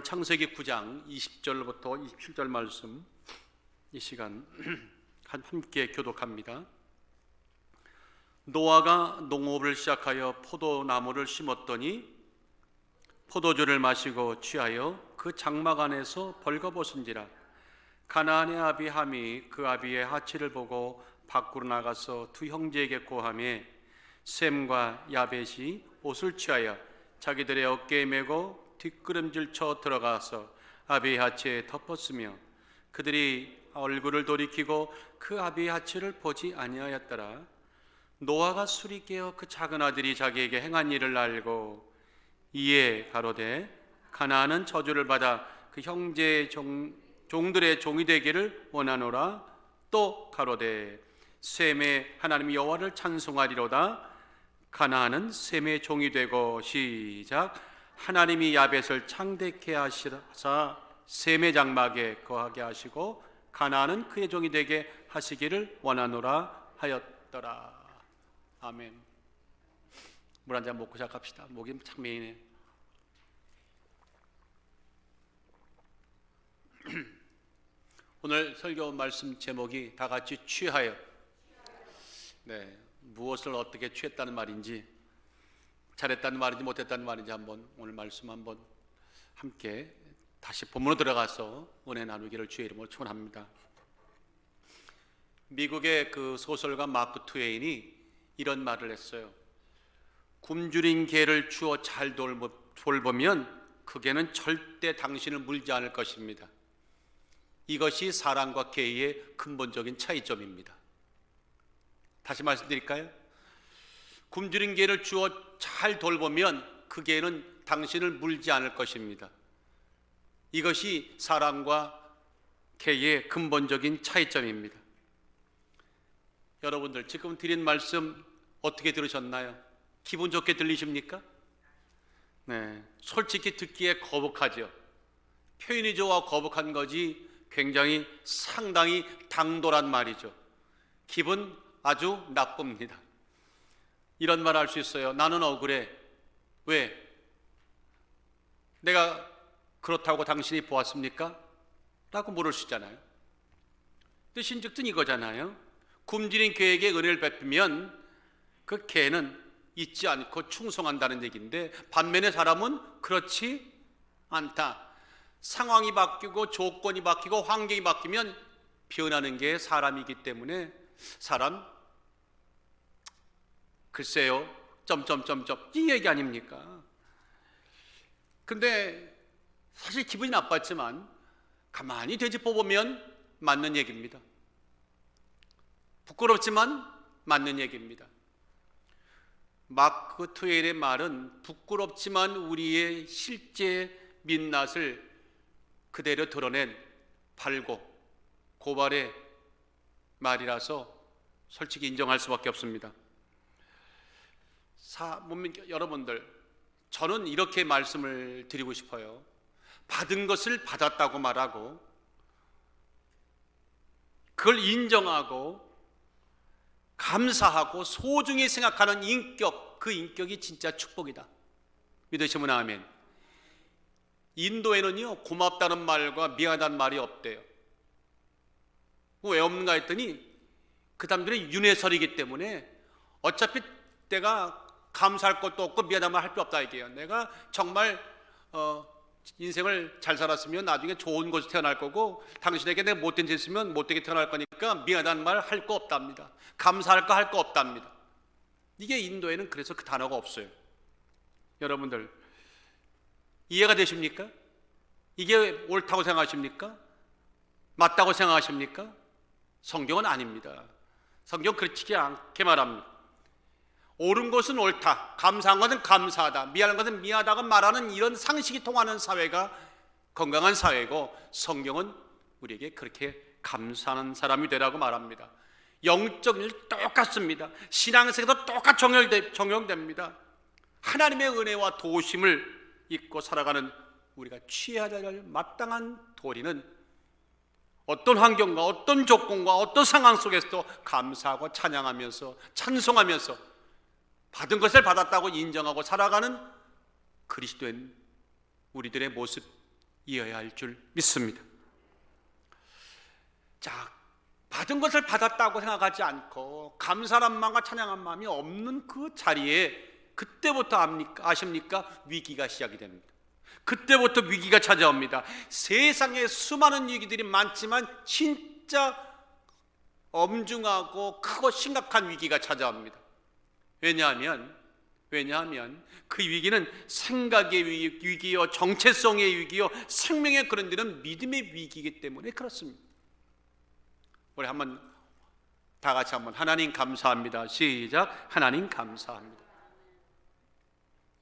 오늘 창세기 9장 20절부터 27절 말씀 이 시간 함께 교독합니다. 노아가 농업을 시작하여 포도나무를 심었더니 포도주를 마시고 취하여 그 장막 안에서 벌거벗은지라. 가나안의 아비 함이 그 아비의 하치를 보고 밖으로 나가서 두 형제에게 고하매 셈과 야벳이 옷을 취하여 자기들의 어깨에 메고 뒷걸음질 쳐 들어가서 아비의 하치에 덮었으며 그들이 얼굴을 돌이키고 그 아비의 하치를 보지 아니하였더라. 노아가 술이 깨어 그 작은 아들이 자기에게 행한 일을 알고 이에 가로되 가나안은 저주를 받아 그 형제의 종들의 종이 되기를 원하노라. 또 가로되 셈의 하나님 여호와를 찬송하리로다. 가나안은 셈의 종이 되고 시작. 하나님이 야벳을 창대케 하시사 셈의 장막에 거하게 하시고 가나안은 그의 종이 되게 하시기를 원하노라 하였더라. 아멘. 물 한 잔 먹고 시작합시다. 목이 참 메이네. 오늘 설교 말씀 제목이 다 같이 취하여. 네, 무엇을 어떻게 취했다는 말인지, 잘했다는 말인지 못했다는 말인지 한번 오늘 말씀 한번 함께 다시 본문으로 들어가서 은혜 나누기를 주의 이름으로 축원합니다. 미국의 그 소설가 마크 트웨인이 이런 말을 했어요. 굶주린 개를 주어 잘 돌보면 그 개는 절대 당신을 물지 않을 것입니다. 이것이 사람과 개의 근본적인 차이점입니다. 다시 말씀드릴까요? 굶주린 개를 주어 잘 돌보면 그 개는 당신을 물지 않을 것입니다. 이것이 사람과 개의 근본적인 차이점입니다. 여러분들 지금 드린 말씀 어떻게 들으셨나요? 기분 좋게 들리십니까? 네, 솔직히 듣기에 거북하죠. 표현이 좋아 거북한 거지 굉장히 상당히 당돌한 말이죠. 기분 아주 나쁩니다. 이런 말 할 수 있어요. 나는 억울해. 왜? 내가 그렇다고 당신이 보았습니까? 라고 물을 수 있잖아요. 뜻인즉슨 이거잖아요. 굶주린 개에게 은혜를 베푸면 그 개는 잊지 않고 충성한다는 얘기인데, 반면에 사람은 그렇지 않다. 상황이 바뀌고 조건이 바뀌고 환경이 바뀌면 변하는 게 사람이기 때문에 사람 글쎄요 이 얘기 아닙니까? 근데 사실 기분이 나빴지만 가만히 되짚어 보면 맞는 얘기입니다. 부끄럽지만 맞는 얘기입니다. 마크 트웨인의 말은 부끄럽지만 우리의 실제 민낯을 그대로 드러낸 발고 고발의 말이라서 솔직히 인정할 수밖에 없습니다. 여러분들, 저는 이렇게 말씀을 드리고 싶어요. 받은 것을 받았다고 말하고 그걸 인정하고 감사하고 소중히 생각하는 인격, 그 인격이 진짜 축복이다. 믿으시면 아멘. 인도에는요 고맙다는 말과 미안하다는 말이 없대요. 왜 없는가 했더니 그 사람들이 윤회설이기 때문에 어차피 내가 감사할 것도 없고 미안한 말 할 필요 없다 이게요. 내가 정말 인생을 잘 살았으면 나중에 좋은 곳에 태어날 거고, 당신에게 내가 못된 짓 했으면 못되게 태어날 거니까 미안한 말 할 거 없답니다. 감사할 거 할 거 없답니다. 이게 인도에는 그래서 그 단어가 없어요. 여러분들 이해가 되십니까? 이게 옳다고 생각하십니까? 맞다고 생각하십니까? 성경은 아닙니다. 성경 그렇지 않게 말합니다. 옳은 것은 옳다, 감사한 것은 감사하다, 미안한 것은 미안하다고 말하는 이런 상식이 통하는 사회가 건강한 사회고, 성경은 우리에게 그렇게 감사하는 사람이 되라고 말합니다. 영적 일 똑같습니다. 신앙생활도 똑같이 적용됩니다. 하나님의 은혜와 도우심을 잊고 살아가는 우리가 취해야 할 마땅한 도리는 어떤 환경과 어떤 조건과 어떤 상황 속에서도 감사하고 찬양하면서 찬송하면서 받은 것을 받았다고 인정하고 살아가는 그리스도인 우리들의 모습, 이어야 할 줄 믿습니다. 자, 받은 것을 받았다고 생각하지 않고 감사한 마음과 찬양한 마음이 없는 그 자리에 그때부터 아십니까? 위기가 시작이 됩니다. 그때부터 위기가 찾아옵니다. 세상에 수많은 위기들이 많지만 진짜 엄중하고 크고 심각한 위기가 찾아옵니다. 왜냐하면 그 위기는 생각의 위기요, 정체성의 위기요, 생명에 그런 데는 믿음의 위기이기 때문에 그렇습니다. 우리 한번 다 같이 한번 하나님 감사합니다. 시작. 하나님 감사합니다.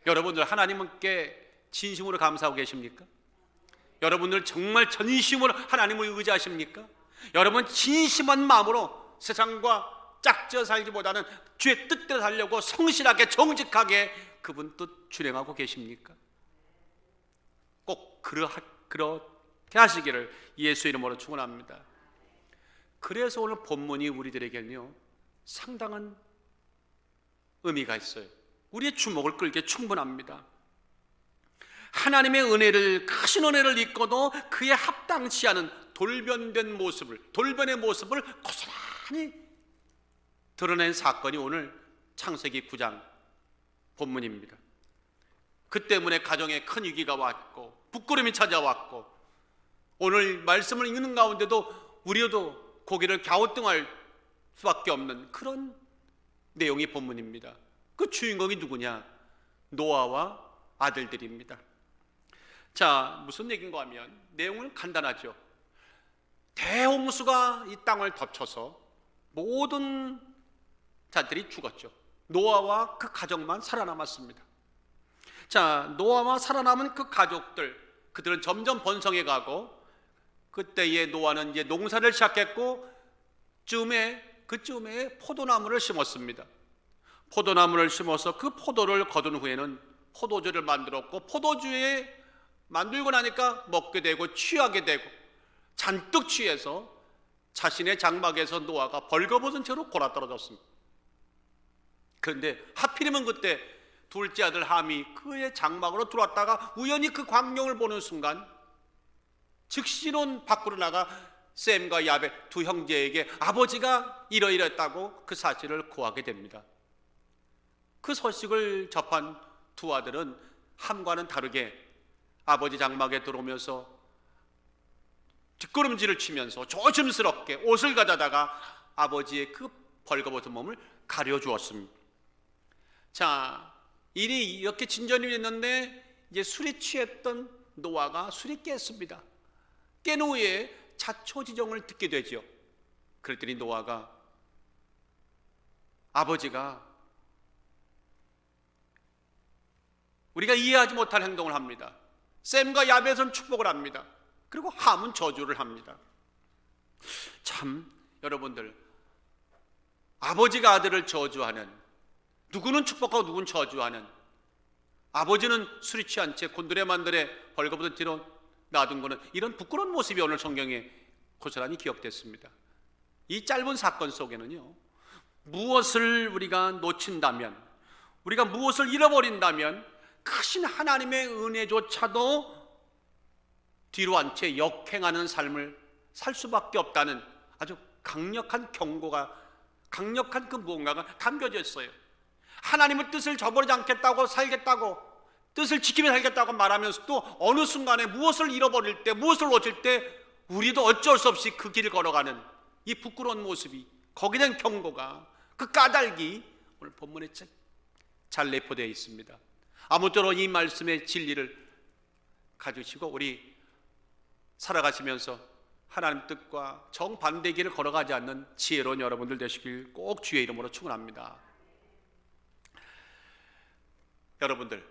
여러분들 하나님께 진심으로 감사하고 계십니까? 여러분들 정말 전심으로 하나님을 의지하십니까? 여러분 진심한 마음으로 세상과 짝지어 살기보다는 주의 뜻대로 살려고 성실하게 정직하게 그분 뜻 준행하고 계십니까? 꼭 그렇게 하시기를 예수 이름으로 축원합니다. 그래서 오늘 본문이 우리들에게는요 상당한 의미가 있어요. 우리의 주목을 끌기에 충분합니다. 하나님의 은혜를, 크신 은혜를 잊고도 그에 합당치 않은 돌변의 모습을 고스란히 드러낸 사건이 오늘 창세기 9장 본문입니다. 그 때문에 가정에 큰 위기가 왔고 부끄러움이 찾아왔고 오늘 말씀을 읽는 가운데도 우리도 고개를 갸우뚱할 수밖에 없는 그런 내용이 본문입니다. 그 주인공이 누구냐? 노아와 아들들입니다. 자, 무슨 얘기인가 하면 내용은 간단하죠. 대홍수가 이 땅을 덮쳐서 모든 자들이 죽었죠. 노아와 그 가족만 살아남았습니다. 자, 노아와 살아남은 그 가족들, 그들은 점점 번성해 가고 그때에 노아는 이제 농사를 시작했고 그쯤에 포도나무를 심었습니다. 포도나무를 심어서 그 포도를 거둔 후에는 포도주를 만들었고 포도주에 만들고 나니까 먹게 되고 취하게 되고 잔뜩 취해서 자신의 장막에서 노아가 벌거벗은 채로 골아떨어졌습니다. 그런데 하필이면 그때 둘째 아들 함이 그의 장막으로 들어왔다가 우연히 그 광경을 보는 순간 즉시론 밖으로 나가 셈과 야벳 두 형제에게 아버지가 이러이러했다고 그 사실을 고하게 됩니다. 그 소식을 접한 두 아들은 함과는 다르게 아버지 장막에 들어오면서 뒷걸음질을 치면서 조심스럽게 옷을 가져다가 아버지의 그 벌거벗은 몸을 가려주었습니다. 자, 일이 이렇게 진전이 됐는데 이제 술에 취했던 노아가 술이 깼습니다. 깬 후에 자초지종을 듣게 되죠. 그랬더니 노아가 아버지가 우리가 이해하지 못할 행동을 합니다. 셈과 야벳은 축복을 합니다. 그리고 함은 저주를 합니다. 참 여러분들 아버지가 아들을 저주하는, 누구는 축복하고 누구는 저주하는, 아버지는 술이 취한 채 곤드레만드레 벌거벗은 뒤로 놔둔 거는 이런 부끄러운 모습이 오늘 성경에 고스란히 기억됐습니다. 이 짧은 사건 속에는요 무엇을 우리가 놓친다면, 우리가 무엇을 잃어버린다면 크신 하나님의 은혜조차도 뒤로 한 채 역행하는 삶을 살 수밖에 없다는 아주 강력한 경고가, 강력한 그 무언가가 담겨져 있어요. 하나님의 뜻을 저버리지 않겠다고 살겠다고, 뜻을 지키며 살겠다고 말하면서도 어느 순간에 무엇을 잃어버릴 때, 무엇을 놓칠 때 우리도 어쩔 수 없이 그 길을 걸어가는 이 부끄러운 모습이, 거기에 대한 경고가, 그 까닭이 오늘 본문에 잘 내포되어 있습니다. 아무쪼록 이 말씀의 진리를 가지시고 우리 살아가시면서 하나님 뜻과 정반대 길을 걸어가지 않는 지혜로운 여러분들 되시길 꼭 주의 이름으로 축원합니다. 여러분들,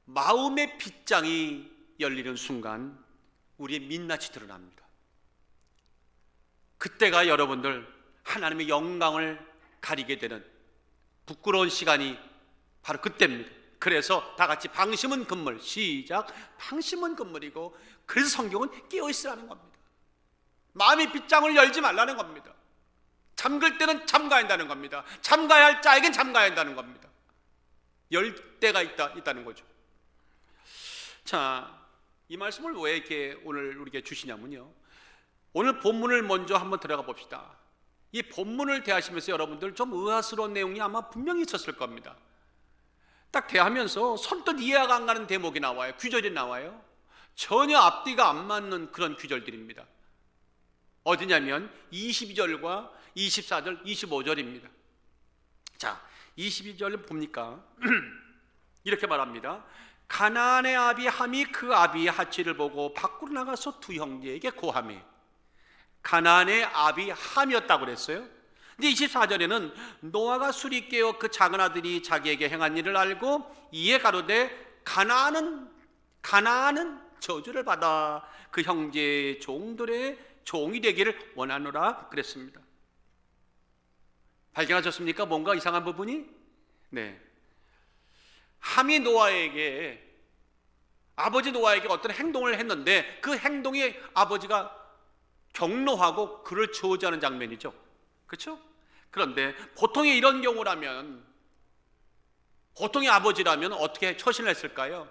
마음의 빗장이 열리는 순간 우리의 민낯이 드러납니다. 그때가 여러분들 하나님의 영광을 가리게 되는 부끄러운 시간이 바로 그때입니다. 그래서 다 같이 방심은 금물, 시작. 방심은 금물이고, 그래서 성경은 깨어있으라는 겁니다. 마음의 빗장을 열지 말라는 겁니다. 잠글 때는 잠가야 한다는 겁니다. 잠가야 할 자에겐 잠가야 한다는 겁니다. 열 때가 있다는 거죠. 자, 이 말씀을 왜 이렇게 오늘 우리에게 주시냐면요, 오늘 본문을 먼저 한번 들어가 봅시다. 이 본문을 대하시면서 여러분들 좀 의아스러운 내용이 아마 분명히 있었을 겁니다. 딱 대하면서 선뜻 이해가 안 가는 대목이 나와요. 구절이 나와요. 전혀 앞뒤가 안 맞는 그런 구절들입니다. 어디냐면 22절과 24절, 25절입니다. 자, 22절 봅니까? 이렇게 말합니다. 가나안의 아비 함이 그 아비의 하치를 보고 밖으로 나가서 두 형제에게 고하매. 가나안의 아비 함이었다고 그랬어요. 근데 24절에는 노아가 술이 깨어 그 작은 아들이 자기에게 행한 일을 알고 이에 가로되 가나안은 저주를 받아 그 형제의 종들의 종이 되기를 원하노라 그랬습니다. 발견하셨습니까? 뭔가 이상한 부분이? 네. 함이 노아에게, 아버지 노아에게 어떤 행동을 했는데 그 행동이 아버지가 경노하고 그를 저주하는 장면이죠. 그렇죠? 그런데 보통의 이런 경우라면, 보통의 아버지라면 어떻게 처신을 했을까요?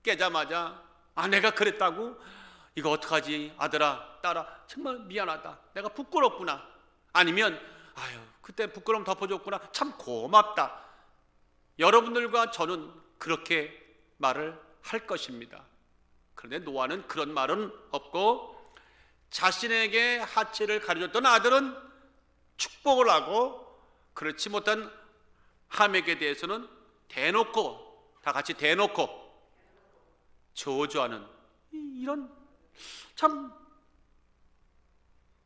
깨자마자 내가 그랬다고? 이거 어떡하지? 아들아, 딸아, 정말 미안하다. 내가 부끄럽구나. 아니면 그때 부끄러움 덮어줬구나. 참 고맙다. 여러분들과 저는 그렇게 말을 할 것입니다. 그런데 노아는 그런 말은 없고 자신에게 하체를 가려줬던 아들은 축복을 하고 그렇지 못한 함에게 대해서는 대놓고, 다 같이 대놓고 저주하는, 이런, 참,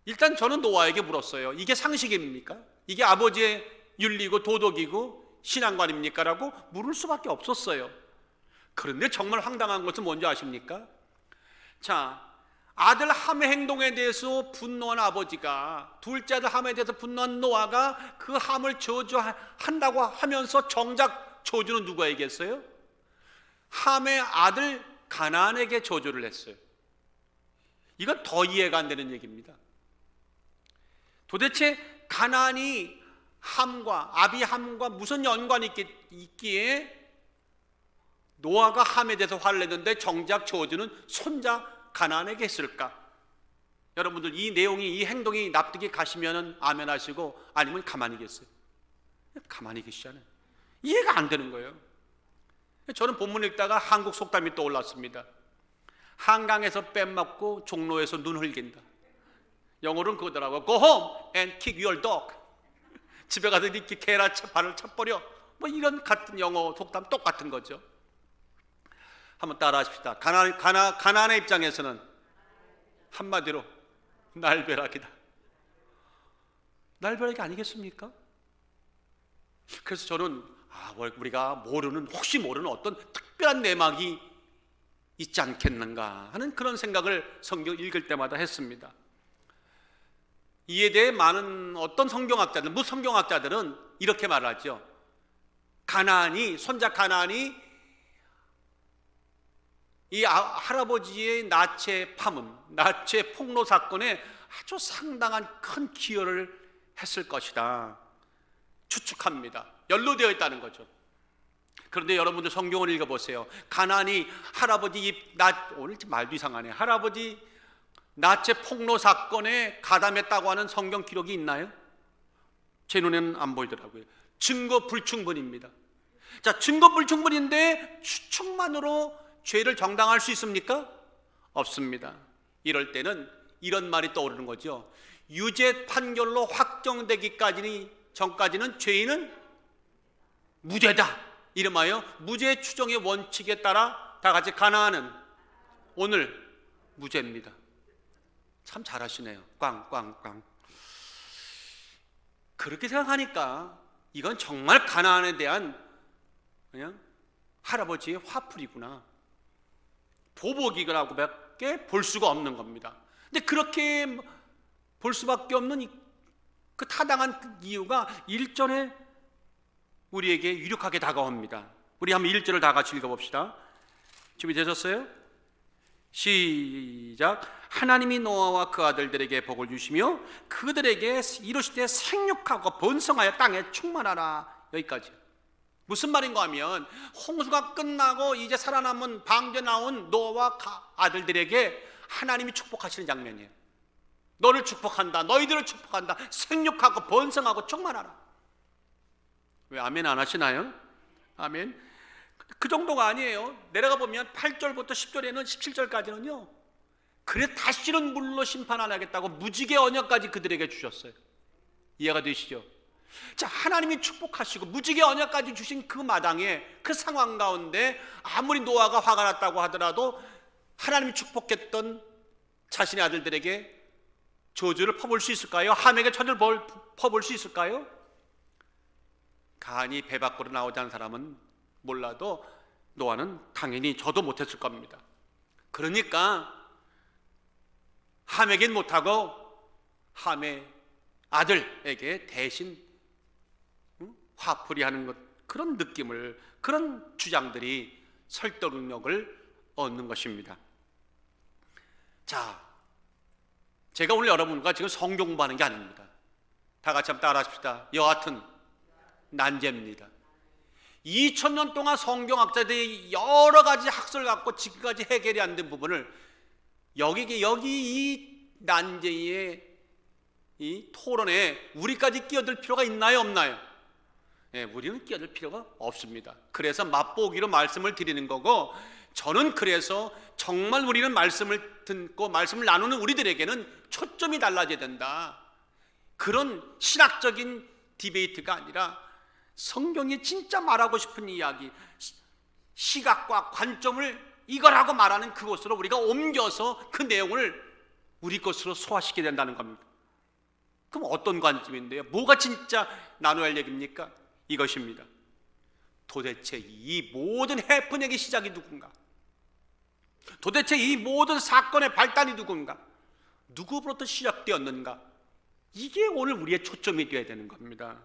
일단 저는 노아에게 물었어요. 이게 상식입니까? 이게 아버지의 윤리고 도덕이고 신앙관입니까? 라고 물을 수밖에 없었어요. 그런데 정말 황당한 것은 뭔지 아십니까? 자, 아들 함의 행동에 대해서 분노한 아버지가, 둘째 아들 함에 대해서 분노한 노아가 그 함을 저주한다고 하면서 정작 저주는 누구에게 했어요? 함의 아들 가나안에게 저주를 했어요. 이건 더 이해가 안 되는 얘기입니다. 도대체 가나안이 함과, 아비함과 무슨 연관이 있기에 노아가 함에 대해서 화를 냈는데 정작 저주는 손자 가나안에게 했을까? 여러분들 이 내용이, 이 행동이 납득이 가시면 아멘 하시고, 아니면 가만히 계세요. 가만히 계시잖아요. 이해가 안 되는 거예요. 저는 본문 읽다가 한국 속담이 떠올랐습니다. 한강에서 뺨 맞고 종로에서 눈 흘긴다. 영어로는 그거더라고요. Go home and kick your dog. 집에 가서 네 개나 발을 차버려. 뭐 이런 같은 영어 속담 똑같은 거죠. 한번 따라 하십시다. 가나안의 입장에서는 한마디로 날벼락이다. 날벼락이 아니겠습니까? 그래서 저는 우리가 모르는, 혹시 모르는 어떤 특별한 내막이 있지 않겠는가 하는 그런 생각을 성경 읽을 때마다 했습니다. 이에 대해 많은 어떤 성경학자들, 무성경학자들은 이렇게 말하죠. 가나안이, 손자 가나안이 이 할아버지의 나체 파문, 나체 폭로 사건에 아주 상당한 큰 기여를 했을 것이다 추측합니다. 연루되어 있다는 거죠. 그런데 여러분들 성경을 읽어보세요. 가나안이 할아버지 오늘 말도 이상하네. 할아버지 나체 폭로 사건에 가담했다고 하는 성경 기록이 있나요? 제 눈에는 안 보이더라고요. 증거 불충분입니다. 자, 증거 불충분인데 추측만으로 죄를 정당할 수 있습니까? 없습니다. 이럴 때는 이런 말이 떠오르는 거죠. 유죄 판결로 확정되기 전까지는 죄인은 무죄다. 이름하여 무죄 추정의 원칙에 따라 다 같이 가나안은 오늘 무죄입니다. 참 잘하시네요. 꽝꽝꽝. 그렇게 생각하니까 이건 정말 가나안에 대한 그냥 할아버지의 화풀이구나, 보복이라고밖에 볼 수가 없는 겁니다. 근데 그렇게 볼 수밖에 없는 그 타당한 이유가 1절에 우리에게 유력하게 다가옵니다. 우리 한번 1절을 다 같이 읽어봅시다. 준비되셨어요? 시작. 하나님이 노아와 그 아들들에게 복을 주시며 그들에게 이르시되 생육하고 번성하여 땅에 충만하라. 여기까지. 무슨 말인가 하면 홍수가 끝나고 이제 살아남은 방주에 나온 노아와 아들들에게 하나님이 축복하시는 장면이에요. 너를 축복한다, 너희들을 축복한다, 생육하고 번성하고 충만하라. 왜 아멘 안 하시나요? 아멘. 그 정도가 아니에요. 내려가 보면 8절부터 10절에는 17절까지는요, 그래 다시는 물로 심판 안 하겠다고 무지개 언약까지 그들에게 주셨어요. 이해가 되시죠? 자, 하나님이 축복하시고 무지개 언약까지 주신 그 마당에, 그 상황 가운데 아무리 노아가 화가 났다고 하더라도 하나님이 축복했던 자신의 아들들에게 저주를 퍼볼 수 있을까요? 함에게 천을 퍼볼 수 있을까요? 간이 배 밖으로 나오지 않은 사람은 몰라도 노아는 당연히 저도 못했을 겁니다. 그러니까 함에겐 못하고 함의 아들에게 대신 화풀이하는 것, 그런 느낌을, 그런 주장들이 설득력을 얻는 것입니다. 자, 제가 오늘 여러분과 지금 성경 공부하는 게 아닙니다. 다 같이 한번 따라합시다. 여하튼 난제입니다. 2000년 동안 성경학자들이 여러 가지 학설을 갖고 지금까지 해결이 안 된 부분을 여기 이 난제의 이 토론에 우리까지 끼어들 필요가 있나요, 없나요? 예, 우리는 끼어들 필요가 없습니다. 그래서 맛보기로 말씀을 드리는 거고, 저는 그래서 정말 우리는 말씀을 듣고 말씀을 나누는 우리들에게는 초점이 달라져야 된다. 그런 신학적인 디베이트가 아니라 성경이 진짜 말하고 싶은 이야기, 시각과 관점을 이거라고 말하는 그곳으로 우리가 옮겨서 그 내용을 우리 것으로 소화시켜야 된다는 겁니다. 그럼 어떤 관점인데요? 뭐가 진짜 나눠야 할 얘기입니까? 이것입니다. 도대체 이 모든 해프닝의 시작이 누군가? 도대체 이 모든 사건의 발단이 누군가? 누구로부터 시작되었는가? 이게 오늘 우리의 초점이 되어야 되는 겁니다.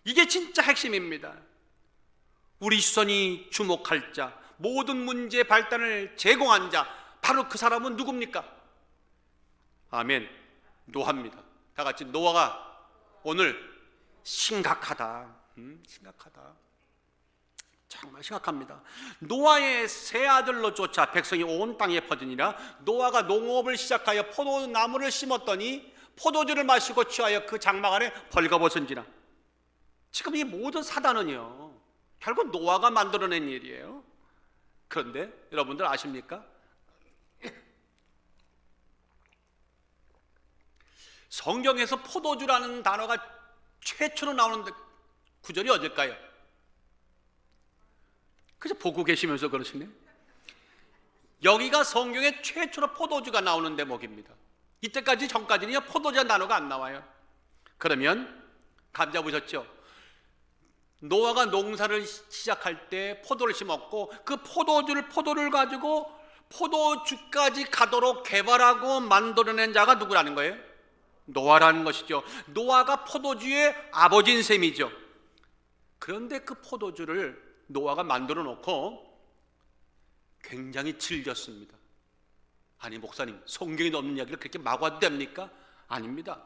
이게 진짜 핵심입니다. 우리 시선이 주목할 자, 모든 문제의 발단을 제공한 자, 바로 그 사람은 누굽니까? 아멘. 노아입니다. 다 같이 노아가 오늘 심각하다. 심각하다. 정말 심각합니다. 노아의 세 아들로 쫓아 백성이 온 땅에 퍼지니라. 노아가 농업을 시작하여 포도나무를 심었더니 포도주를 마시고 취하여 그 장막 안에 벌거벗은지라. 지금 이 모든 사단은요, 결국 노아가 만들어낸 일이에요. 그런데 여러분들 아십니까? 성경에서 포도주라는 단어가 최초로 나오는 구절이 어딜까요? 그저 보고 계시면서 그러시네. 여기가 성경에 최초로 포도주가 나오는 대목입니다. 이때까지 전까지는 포도주라는 단어가 안 나와요. 그러면 감 잡으셨죠? 노아가 농사를 시작할 때 포도를 심었고, 그 포도를 가지고 포도주까지 가도록 개발하고 만들어낸 자가 누구라는 거예요? 노아라는 것이죠. 노아가 포도주의 아버지인 셈이죠. 그런데 그 포도주를 노아가 만들어 놓고 굉장히 즐겼습니다. 아니 목사님, 성경에 없는 이야기를 그렇게 마구 해도 됩니까? 아닙니다.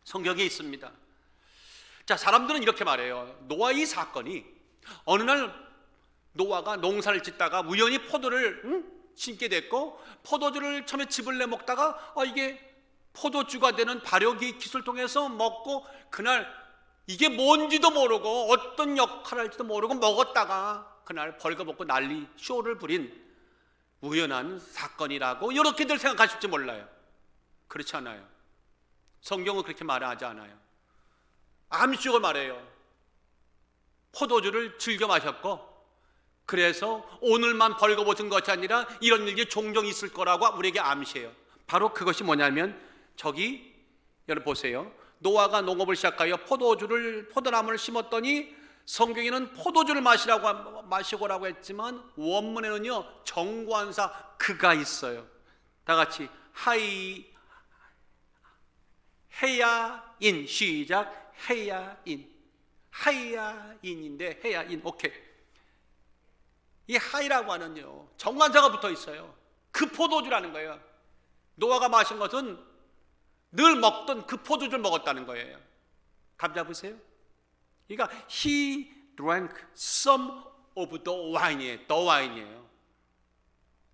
성경에 있습니다. 자, 사람들은 이렇게 말해요. 노아 이 사건이 어느 날 노아가 농사를 짓다가 우연히 포도를 심게 됐고, 포도주를 처음에 즙을 내 먹다가 이게 포도주가 되는 발효기 기술을 통해서 먹고, 그날 이게 뭔지도 모르고 어떤 역할을 할지도 모르고 먹었다가 그날 벌거벗고 난리 쇼를 부린 우연한 사건이라고 이렇게들 생각하실지 몰라요. 그렇지 않아요. 성경은 그렇게 말하지 않아요. 암시적으로 말해요. 포도주를 즐겨 마셨고, 그래서 오늘만 벌거벗은 것이 아니라 이런 일이 종종 있을 거라고 우리에게 암시해요. 바로 그것이 뭐냐면, 저기 여러분 보세요. 노아가 농업을 시작하여 포도나무를 심었더니, 성경에는 포도주를 마시고라고 했지만 원문에는요 정관사 그가 있어요. 다 같이 해야인, 시작. 해야인인데 해야인. 오케이. 이 하이라고 하는요 정관사가 붙어 있어요. 그 포도주라는 거예요. 노아가 마신 것은 늘 먹던 그 포도주를 먹었다는 거예요. 감 잡으세요? 그러니까 drank some of the wine이에요.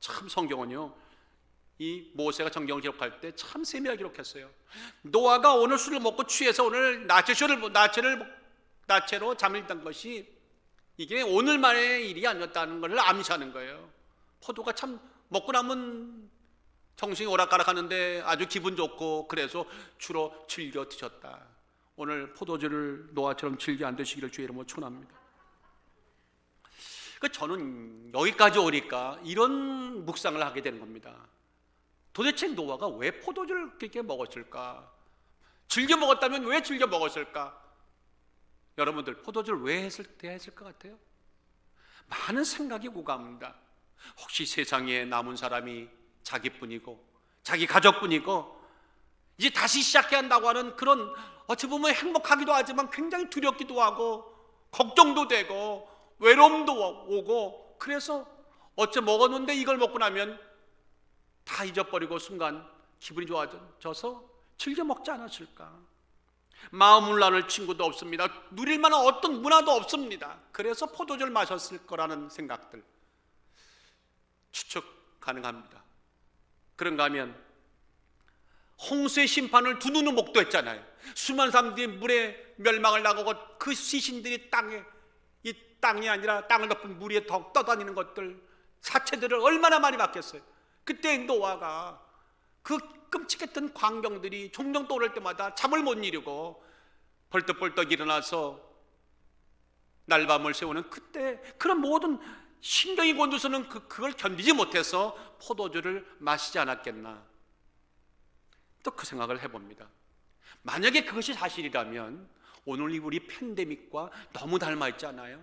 참 성경은요, 이 모세가 정경을 기록할 때 참 세밀하게 기록했어요. 노아가 오늘 술을 먹고 취해서 오늘 나체로 잠을 든 것이 이게 오늘만의 일이 아니었다는 것을 암시하는 거예요. 포도가 참 먹고 나면 정신이 오락가락하는데 아주 기분 좋고 그래서 주로 즐겨 드셨다. 오늘 포도주를 노아처럼 즐겨 안 드시기를 주의 이름으로 축원합니다. 저는 여기까지 오니까 이런 묵상을 하게 되는 겁니다. 도대체 노아가 왜 포도주를 그렇게 먹었을까? 즐겨 먹었다면 왜 즐겨 먹었을까? 여러분들 포도주를 왜 했을 것 같아요? 많은 생각이 오갑니다. 혹시 세상에 남은 사람이 자기뿐이고 자기 가족뿐이고 이제 다시 시작해야 한다고 하는 그런 어찌 보면 행복하기도 하지만 굉장히 두렵기도 하고 걱정도 되고 외로움도 오고 그래서 어째 먹었는데 이걸 먹고 나면 다 잊어버리고 순간 기분이 좋아져서 즐겨 먹지 않았을까? 마음을 나눌 친구도 없습니다. 누릴 만한 어떤 문화도 없습니다. 그래서 포도주를 마셨을 거라는 생각들 추측 가능합니다. 그런가 하면 홍수의 심판을 두 눈으로 목도했잖아요. 수많은 사람들이 물에 멸망을 당하고 그 시신들이 이 땅이 아니라 땅을 덮은 물 위에 떠다니는 것들 사체들을 얼마나 많이 봤겠어요. 그때 노아가 그 끔찍했던 광경들이 종종 떠오를 때마다 잠을 못 이루고 벌떡벌떡 일어나서 날밤을 새우는 그때 그런 모든 신경이 곤두서는 그걸 견디지 못해서 포도주를 마시지 않았겠나. 또 그 생각을 해봅니다. 만약에 그것이 사실이라면 오늘 우리 팬데믹과 너무 닮아 있지 않아요?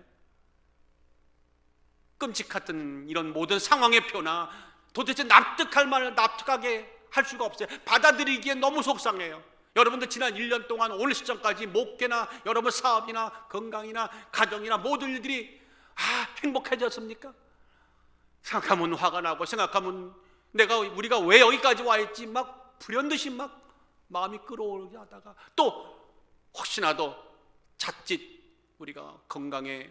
끔찍했던 이런 모든 상황의 표나 도대체 납득하게 할 수가 없어요. 받아들이기에 너무 속상해요. 여러분들 지난 1년 동안 오늘 시점까지 목회나 여러분 사업이나 건강이나 가정이나 모든 일들이 행복해졌습니까? 생각하면 화가 나고 생각하면 우리가 왜 여기까지 와 있지 막 불현듯이 막 마음이 끌어오르게 하다가 또 혹시나도 자칫 우리가 건강에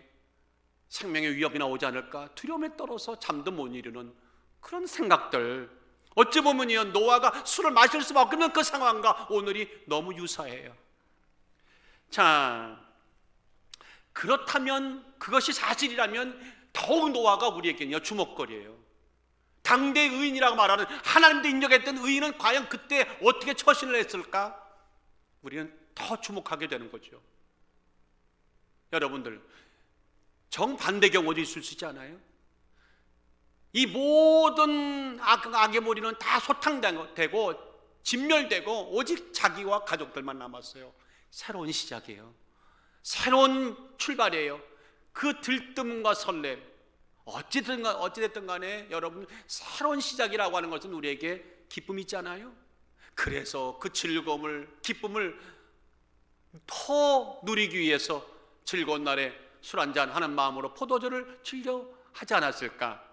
생명의 위협이나 오지 않을까 두려움에 떨어서 잠도 못 이루는 그런 생각들, 어찌 보면요 노아가 술을 마실 수밖에 없는 그 상황과 오늘이 너무 유사해요. 자, 그렇다면 그것이 사실이라면 더욱 노아가 우리에게는요 주목거리예요. 당대 의인이라고 말하는 하나님도 인정했던 의인은 과연 그때 어떻게 처신을 했을까? 우리는 더 주목하게 되는 거죠. 여러분들 정반대 경우도 있을 수 있지 않아요? 이 모든 악의 무리는 다 소탕되고 진멸되고 오직 자기와 가족들만 남았어요. 새로운 시작이에요. 새로운 출발이에요. 그 들뜸과 설렘, 어찌됐든 간에 여러분 새로운 시작이라고 하는 것은 우리에게 기쁨이 있잖아요. 그래서 그 즐거움을 기쁨을 더 누리기 위해서 즐거운 날에 술 한잔 하는 마음으로 포도주를 즐겨 하지 않았을까?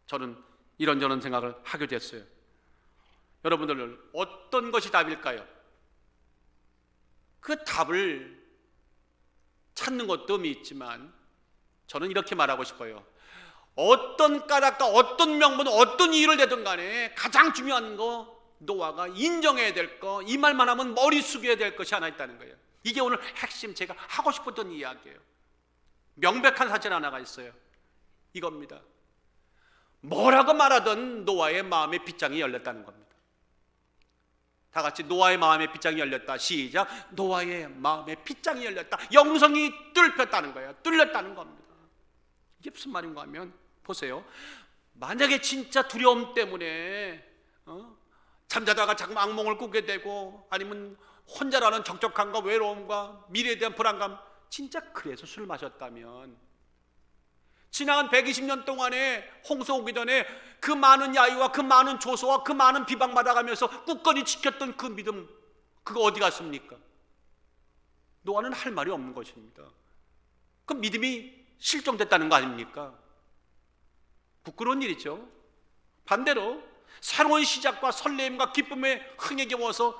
저는 이런저런 생각을 하게 됐어요. 여러분들 어떤 것이 답일까요? 그 답을 찾는 것도 의미 있지만 저는 이렇게 말하고 싶어요. 어떤 까닭과 어떤 명분 어떤 이유를 대든 간에 가장 중요한 거 노아가 인정해야 될 거, 이 말만 하면 머리 숙여야 될 것이 하나 있다는 거예요. 이게 오늘 핵심 제가 하고 싶었던 이야기예요. 명백한 사실 하나가 있어요. 이겁니다. 뭐라고 말하든 노아의 마음의 빗장이 열렸다는 겁니다. 다 같이 노아의 마음의 빗장이 열렸다. 시작. 노아의 마음의 빗장이 열렸다. 영성이 뚫렸다는 거예요. 뚫렸다는 겁니다. 이게 무슨 말인가 하면 보세요. 만약에 진짜 두려움 때문에 잠자다가 자꾸 악몽을 꾸게 되고 아니면 혼자라는 적적함과 외로움과 미래에 대한 불안감, 진짜 그래서 술을 마셨다면 지나간 120년 동안에 홍수 오기 전에 그 많은 야유와 그 많은 조소와 그 많은 비방받아가면서 굳건히 지켰던 그 믿음, 그거 어디 갔습니까? 노아는 할 말이 없는 것입니다. 그 믿음이 실종됐다는 거 아닙니까? 부끄러운 일이죠. 반대로 새로운 시작과 설렘과 기쁨의 흥에 겨워서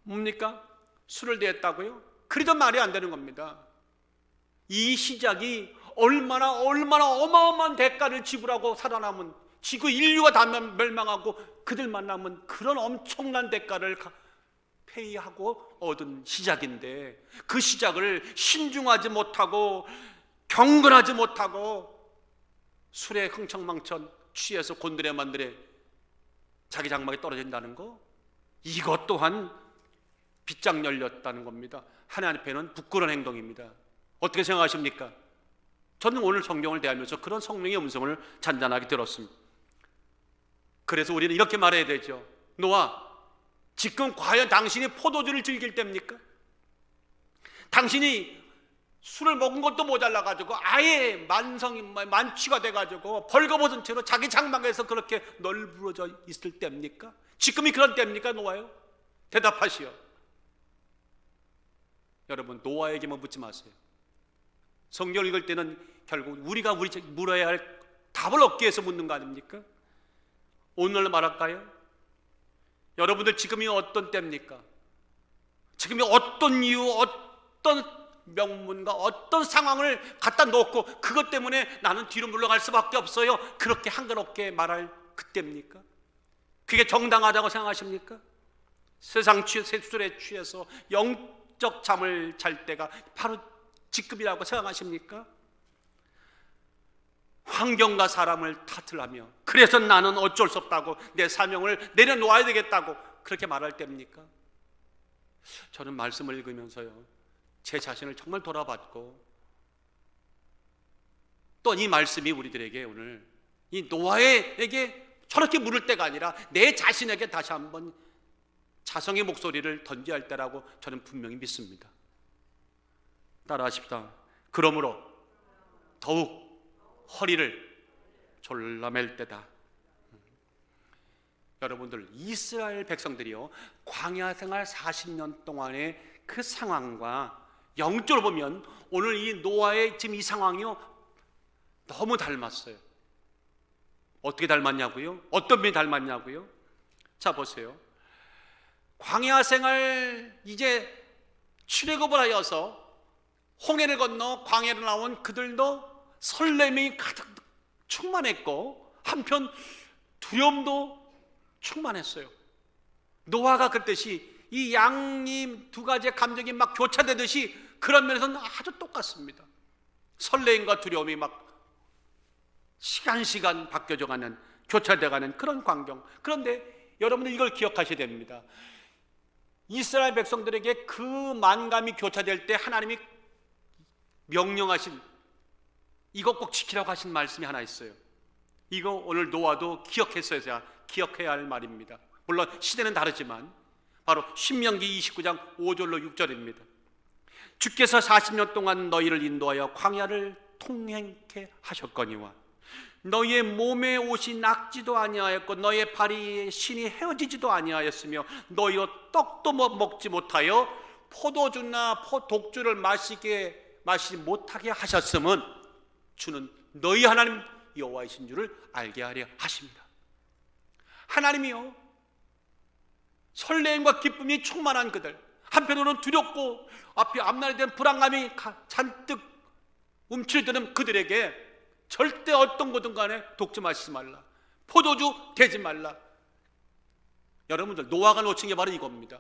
뭡니까? 술을 대했다고요? 그래도 말이 안 되는 겁니다. 이 시작이 얼마나 어마어마한 대가를 지불하고 살아남은, 지구 인류가 다 멸망하고 그들만 남은 그런 엄청난 대가를 페이하고 얻은 시작인데, 그 시작을 신중하지 못하고 경건하지 못하고 술에 흥청망청 취해서 곤드레만드레 자기 장막에 떨어진다는 거, 이것 또한 빗장 열렸다는 겁니다. 하나님 앞에는 부끄러운 행동입니다. 어떻게 생각하십니까? 저는 오늘 성경을 대하면서 그런 성령의 음성을 잔잔하게 들었습니다. 그래서 우리는 이렇게 말해야 되죠. 노아, 지금 과연 당신이 포도주를 즐길 때입니까? 당신이 술을 먹은 것도 모자라가지고 아예 만취가 돼가지고 벌거벗은 채로 자기 장막에서 그렇게 널브러져 있을 때입니까? 지금이 그런 때입니까? 노아요? 대답하시오. 여러분, 노아에게만 묻지 마세요. 성경 읽을 때는 결국 우리가 물어야 할 답을 얻기 위해서 묻는 거 아닙니까? 오늘 말할까요? 여러분들 지금이 어떤 때입니까? 지금이 어떤 이유, 어떤 명문과 어떤 상황을 갖다 놓고 그것 때문에 나는 뒤로 물러갈 수밖에 없어요, 그렇게 한가롭게 말할 그때입니까? 그게 정당하다고 생각하십니까? 세상 술에 취해서 영적 잠을 잘 때가 바로 지금이라고 생각하십니까? 환경과 사람을 탓을 하며 그래서 나는 어쩔 수 없다고 내 사명을 내려놓아야 되겠다고 그렇게 말할 때입니까? 저는 말씀을 읽으면서요, 제 자신을 정말 돌아봤고, 또 이 말씀이 우리들에게 오늘 이 노아에게 저렇게 물을 때가 아니라 내 자신에게 다시 한번 자성의 목소리를 던져야 할 때라고 저는 분명히 믿습니다. 따라하십시다. 그러므로 더욱 허리를 졸라맬 때다. 여러분들, 이스라엘 백성들이요, 광야 생활 40년 동안의 그 상황과 영적으로 보면 오늘 이 노아의 지금 이 상황이요, 너무 닮았어요. 어떻게 닮았냐고요? 어떤 면이 닮았냐고요? 자, 보세요. 광야 생활 이제 출애굽을 하여서 홍해를 건너 광야로 나온 그들도 설렘이 가득 충만했고 한편 두려움도 충만했어요. 노아가 그랬듯이 이 양님 두 가지의 감정이 막 교차되듯이 그런 면에서는 아주 똑같습니다. 설렘과 두려움이 막 시간 바뀌어져가는, 교차돼가는 그런 광경. 그런데 여러분들 이걸 기억하셔야 됩니다. 이스라엘 백성들에게 그 만감이 교차될 때 하나님이 명령하신, 이것 꼭 지키라고 하신 말씀이 하나 있어요. 이거 오늘 노아도 기억해야 할 말입니다. 물론 시대는 다르지만 바로 신명기 29장 5절로 6절입니다. 주께서 40년 동안 너희를 인도하여 광야를 통행케 하셨거니와 너희의 몸에 옷이 낙지도 아니하였고 너희의 발이 신이 헤어지지도 아니하였으며 너희가 떡도 먹지 못하여 포도주나 독주를 마시지 못하게 하셨음은 주는 너희 하나님 여호와이신 줄을 알게 하려 하십니다. 하나님이요, 설렘과 기쁨이 충만한 그들, 한편으로는 두렵고 앞날에 대한 불안감이 잔뜩 움츠러드는 그들에게 절대 어떤 거든 간에 독주 마시지 말라, 포도주 대지 말라. 여러분들, 노아가 놓친 게 바로 이겁니다.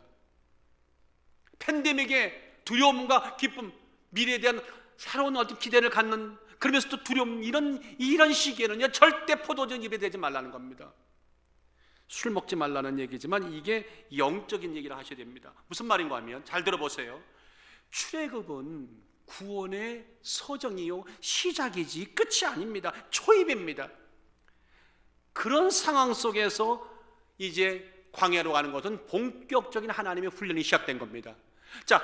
팬데믹에 두려움과 기쁨, 미래에 대한 새로운 어떤 기대를 갖는, 그러면서도 두려움, 이런 시기에는요 절대 포도주는 입에 대지 말라는 겁니다. 술 먹지 말라는 얘기지만 이게 영적인 얘기를 하셔야 됩니다. 무슨 말인가 하면, 잘 들어보세요. 출애굽은 구원의 서정이요, 시작이지 끝이 아닙니다. 초입입니다. 그런 상황 속에서 이제 광야로 가는 것은 본격적인 하나님의 훈련이 시작된 겁니다. 자,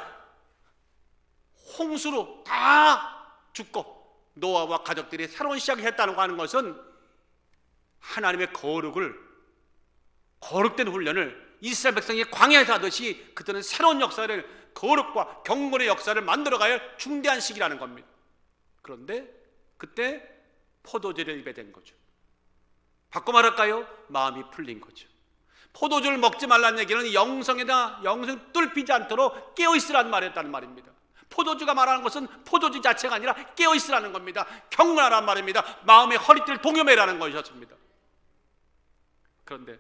홍수로 다 죽고 노아와 가족들이 새로운 시작을 했다고 하는 것은 하나님의 거룩된 훈련을 이스라엘 백성이 광야에서 하듯이 그들은 새로운 역사를, 거룩과 경건의 역사를 만들어가야 할 중대한 시기라는 겁니다. 그런데 그때 포도주를 입에 댄 거죠. 바꿔 말할까요? 마음이 풀린 거죠. 포도주를 먹지 말라는 얘기는 영성에다 영성 뚫히지 않도록 깨어있으라는 말이었다는 말입니다. 포도주가 말하는 것은 포도주 자체가 아니라 깨어있으라는 겁니다. 경건하란 말입니다. 마음의 허리띠를 동여매라는 것이었습니다. 그런데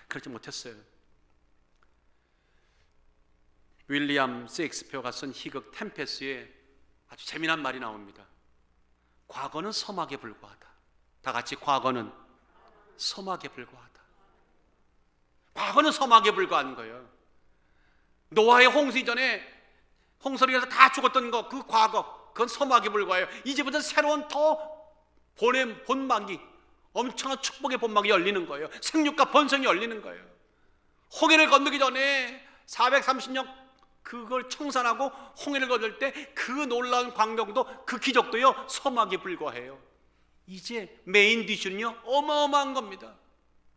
그렇지 못했어요. 윌리엄 셰익스피어가 쓴 희극 템페스트에 아주 재미난 말이 나옵니다. 과거는 서막에 불과하다. 다 같이 과거는 서막에 불과하다. 과거는 서막에 불과한 거예요. 노아의 홍수 이전에 홍수로 인해서 다 죽었던 거, 그 과거, 그건 서막에 불과해요. 이제부터 새로운 더 본막이, 엄청난 축복의 본막이 열리는 거예요. 생육과 번성이 열리는 거예요. 홍해를 건너기 전에 430년 그걸 청산하고 홍해를 건널 때 그 놀라운 광경도, 그 기적도요, 서막에 불과해요. 이제 메인 디쉬는요, 어마어마한 겁니다.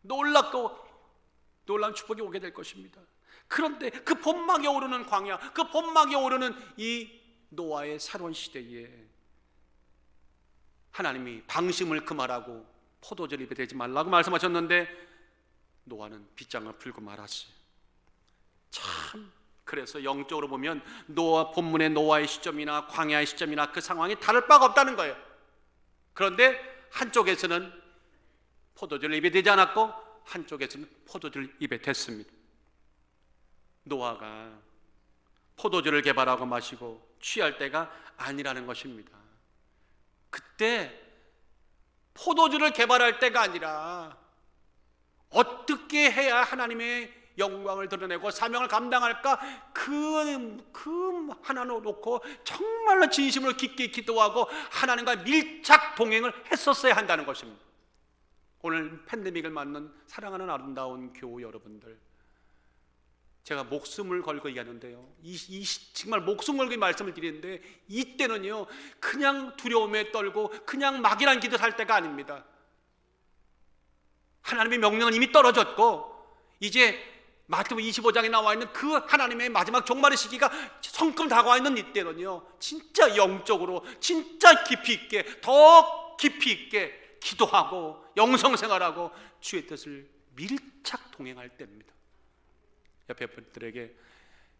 놀라운 축복이 오게 될 것입니다. 그런데 그 본막에 오르는 광야, 그 본막에 오르는 이 노아의 새로운 시대에 하나님이 방심을 금하라고 포도주를 입에 대지 말라고 말씀하셨는데 노아는 빗장을 풀고 말았어요. 참, 그래서 영적으로 보면 본문의 노아의 시점이나 광야의 시점이나 그 상황이 다를 바가 없다는 거예요. 그런데 한쪽에서는 포도주를 입에 대지 않았고 한쪽에서는 포도주를 입에 댔습니다. 노아가 포도주를 개발하고 마시고 취할 때가 아니라는 것입니다. 그때 포도주를 개발할 때가 아니라 어떻게 해야 하나님의 영광을 드러내고 사명을 감당할까, 그 하나로 놓고 정말로 진심으로 깊게 기도하고 하나님과 밀착 동행을 했었어야 한다는 것입니다. 오늘 팬데믹을 맞는 사랑하는 아름다운 교우 여러분들, 제가 목숨을 걸고 얘기하는데요, 정말 목숨 걸고 말씀을 드리는데, 이때는요 그냥 두려움에 떨고 그냥 막연한 기도할 때가 아닙니다. 하나님의 명령은 이미 떨어졌고 이제 마태복음 25장에 나와 있는 그 하나님의 마지막 종말의 시기가 성큼 다가와 있는 이때는요, 진짜 영적으로 진짜 깊이 있게, 더 깊이 있게 기도하고 영성생활하고 주의 뜻을 밀착 동행할 때입니다. 옆에 분들에게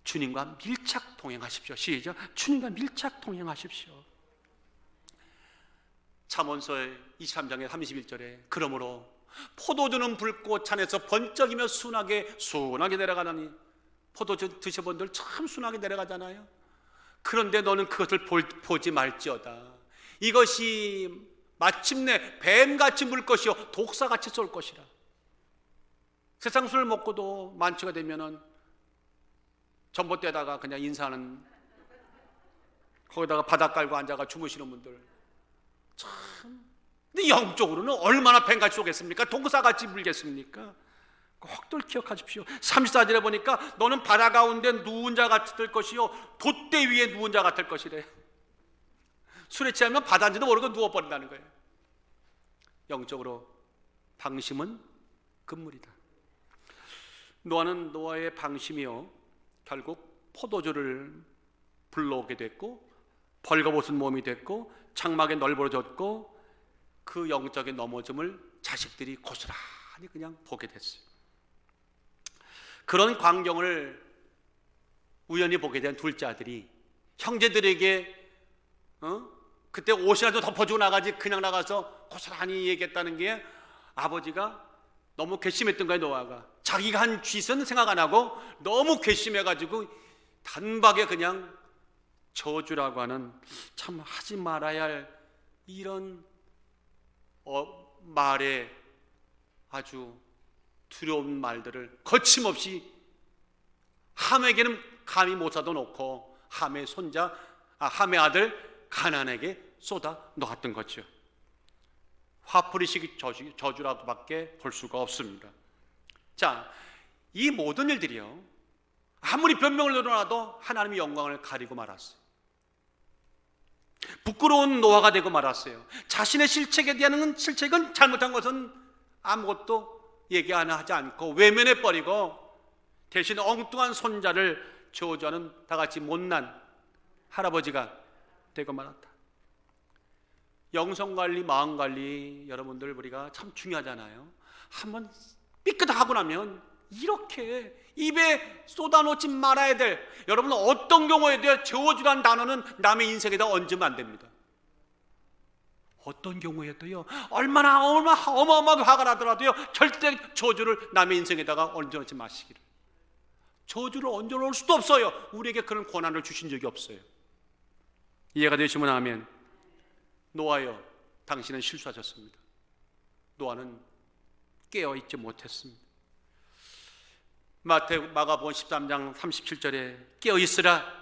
주님과 밀착 동행하십시오. 시작. 주님과 밀착 동행하십시오. 잠언서의 23장의 31절에 그러므로 포도주는 불꽃 안에서 번쩍이며 순하게 내려가나니, 포도주 드셔본 분들 참 순하게 내려가잖아요. 그런데 너는 그것을 보지 말지어다. 이것이 마침내 뱀같이 물 것이요 독사같이 쏠 것이라. 세상 술을 먹고도 만취가 되면은 전봇대에다가 그냥 인사하는, 거기다가 바닥 깔고 앉아가 주무시는 분들 참, 근데 영적으로는 얼마나 뱀같이 쏘겠습니까? 독사같이 물겠습니까? 꼭들 기억하십시오. 34절에 보니까 너는 바다 가운데 누운 자 같을 것이요 돛대 위에 누운 자 같을 것이래. 술에 취하면 바다인지도 모르고 누워버린다는 거예요. 영적으로 방심은 금물이다. 노아는 노아의 방심이요 결국 포도주를 불러오게 됐고, 벌거벗은 몸이 됐고, 장막에 널브러졌고, 그 영적인 넘어짐을 자식들이 고스란히 그냥 보게 됐어요. 그런 광경을 우연히 보게 된 둘째 아들이 형제들에게 그때 옷이라도 덮어주고 나가지 그냥 나가서 고스란히 얘기했다는 게, 아버지가 너무 괘씸했던 거예요. 노아가 자기가 한 짓은 생각 안 하고 너무 괘씸해가지고 단박에 그냥 저주라고 하는, 참 하지 말아야 할 이런 말에 아주 두려운 말들을 거침없이 함에게는 감히 못 사도 놓고 함의 아들 가나안에게 쏟아 놓았던 거죠. 화풀이식 저주라고밖에 볼 수가 없습니다. 자, 이 모든 일들이요 아무리 변명을 늘어놔도 하나님의 영광을 가리고 말았어요. 부끄러운 노아가 되고 말았어요. 자신의 실책에 대한 실책은, 잘못한 것은 아무것도 얘기 하지 않고 외면해버리고 대신 엉뚱한 손자를 저주하는 다같이 못난 할아버지가 되고 말았다. 영성관리, 마음관리, 여러분들 우리가 참 중요하잖아요. 한번 삐끗하고 나면 이렇게 입에 쏟아놓지 말아야 될, 여러분 어떤 경우에도 저주라는 단어는 남의 인생에다 얹으면 안 됩니다. 어떤 경우에도요, 얼마나 어마어마하게 화가 나더라도요, 절대 저주를 남의 인생에다가 얹어놓지 마시기를. 저주를 얹어놓을 수도 없어요. 우리에게 그런 권한을 주신 적이 없어요. 이해가 되시면 아멘. 노아여, 당신은 실수하셨습니다. 노아는 깨어있지 못했습니다. 마가복음 13장 37절에 깨어있으라,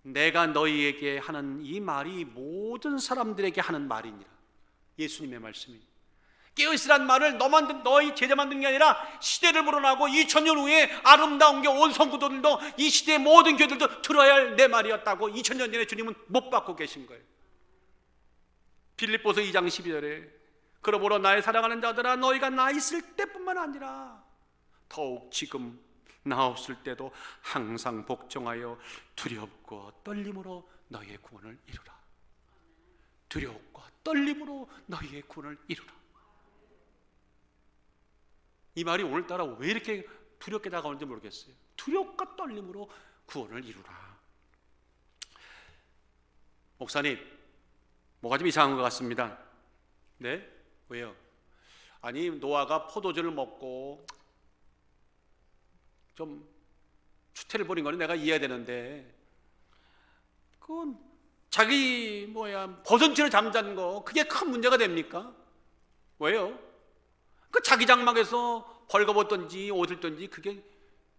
내가 너희에게 하는 이 말이 모든 사람들에게 하는 말이니라. 예수님의 말씀이. 깨어있으란 말을 너희 제자 만든 게 아니라 시대를 물어나고 2000년 후에 아름다운 게 온 성도들도 이 시대의 모든 교들도 들어야 할 내 말이었다고 2000년 전에 주님은 못 받고 계신 거예요. 빌립보서 2장 12절에 그러므로 나의 사랑하는 자들아, 너희가 나 있을 때뿐만 아니라 더욱 지금 나 없을 때도 항상 복종하여 두렵고 떨림으로 너희의 구원을 이루라. 두렵고 떨림으로 너희의 구원을 이루라. 이 말이 오늘따라 왜 이렇게 두렵게 다가오는지 모르겠어요. 두렵고 떨림으로 구원을 이루라. 목사님, 뭐가 좀 이상한 것 같습니다. 네? 왜요? 아니, 노아가 포도주를 먹고 좀 추태를 벌인 거는 내가 이해해야 되는데, 그건 자기 버선치를 잠잔 거, 그게 큰 문제가 됩니까? 왜요? 그 자기 장막에서 벌거벗던지 옷을 던지 그게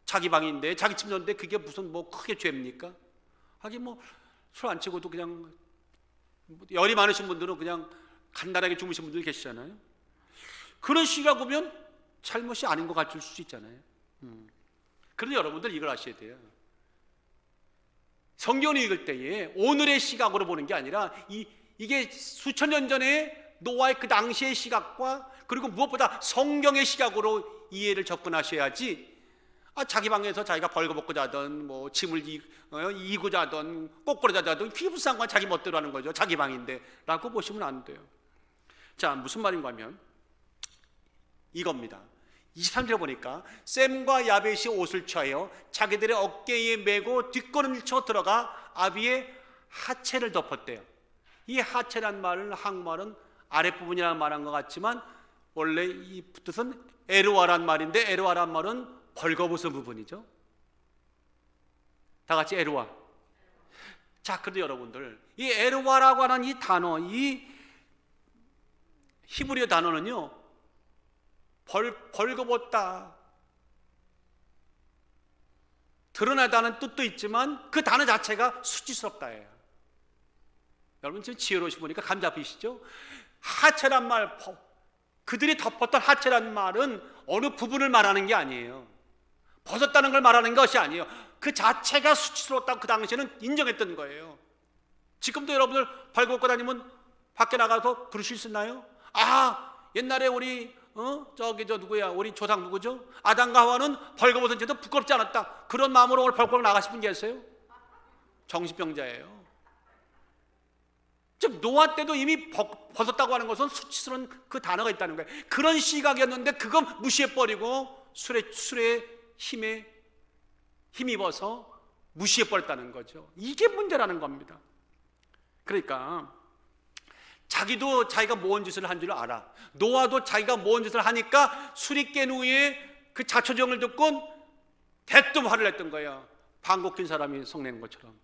자기 방인데, 자기 침대인데 그게 무슨 크게 죄입니까? 하긴 술 안 치고도 그냥 열이 많으신 분들은 그냥 간단하게 주무신 분들 계시잖아요. 그런 시기가 보면 잘못이 아닌 것 같을 수 있잖아요. 그런데 여러분들 이걸 아셔야 돼요. 성경을 읽을 때에 오늘의 시각으로 보는 게 아니라 이게 수천 년 전에 노아의 그 당시의 시각과, 그리고 무엇보다 성경의 시각으로 이해를 접근하셔야지, 자기 방에서 자기가 벌거벗고 자든 침을 이고 자든 거꾸로 자든 그게 무슨 상관, 자기 멋대로 하는 거죠. 자기 방인데 라고 보시면 안 돼요. 자, 무슨 말인가 하면 이겁니다. 23절에 보니까 셈과 야벳이 옷을 취하여 자기들의 어깨에 메고 뒷걸음질 쳐 들어가 아비의 하체를 덮었대요. 이 하체란 말은 한국말은 아랫부분이라는 말한 것 같지만 원래 이 뜻은 에르와란 말인데, 에르와란 말은 벌거벗은 부분이죠. 다 같이 에르와. 자, 그런데 여러분들, 이 에르와라고 하는 이 단어, 이 히브리어 단어는요, 벌거벗다, 드러나다는 뜻도 있지만 그 단어 자체가 수치스럽다예요. 여러분 지금 지혜로우시 보니까 감 잡히시죠? 하체란 말, 그들이 덮었던 하체란 말은 어느 부분을 말하는 게 아니에요. 벗었다는 걸 말하는 것이 아니에요. 그 자체가 수치스럽다고 그 당시에는 인정했던 거예요. 지금도 여러분들 벌거벗고 다니면 밖에 나가서 그러실 수 있나요? 옛날에 우리 누구야? 우리 조상 누구죠? 아담과 하와는 벌거벗은 채도 부끄럽지 않았다. 그런 마음으로 오늘 벌거벗고 나가신 분 계세요? 정신병자예요. 즉 노아 때도 이미 벗었다고 하는 것은 수치스러운 그 단어가 있다는 거예요. 그런 시각이었는데 그건 무시해버리고 술에 힘입어서 무시해버렸다는 거죠. 이게 문제라는 겁니다. 그러니까 자기도 자기가 뭔 짓을 한 줄 알아. 노아도 자기가 뭔 짓을 하니까 술이 깬 후에 그 자초정을 듣고 대뜸 화를 냈던 거예요. 방귀 뀐 사람이 성내는 것처럼.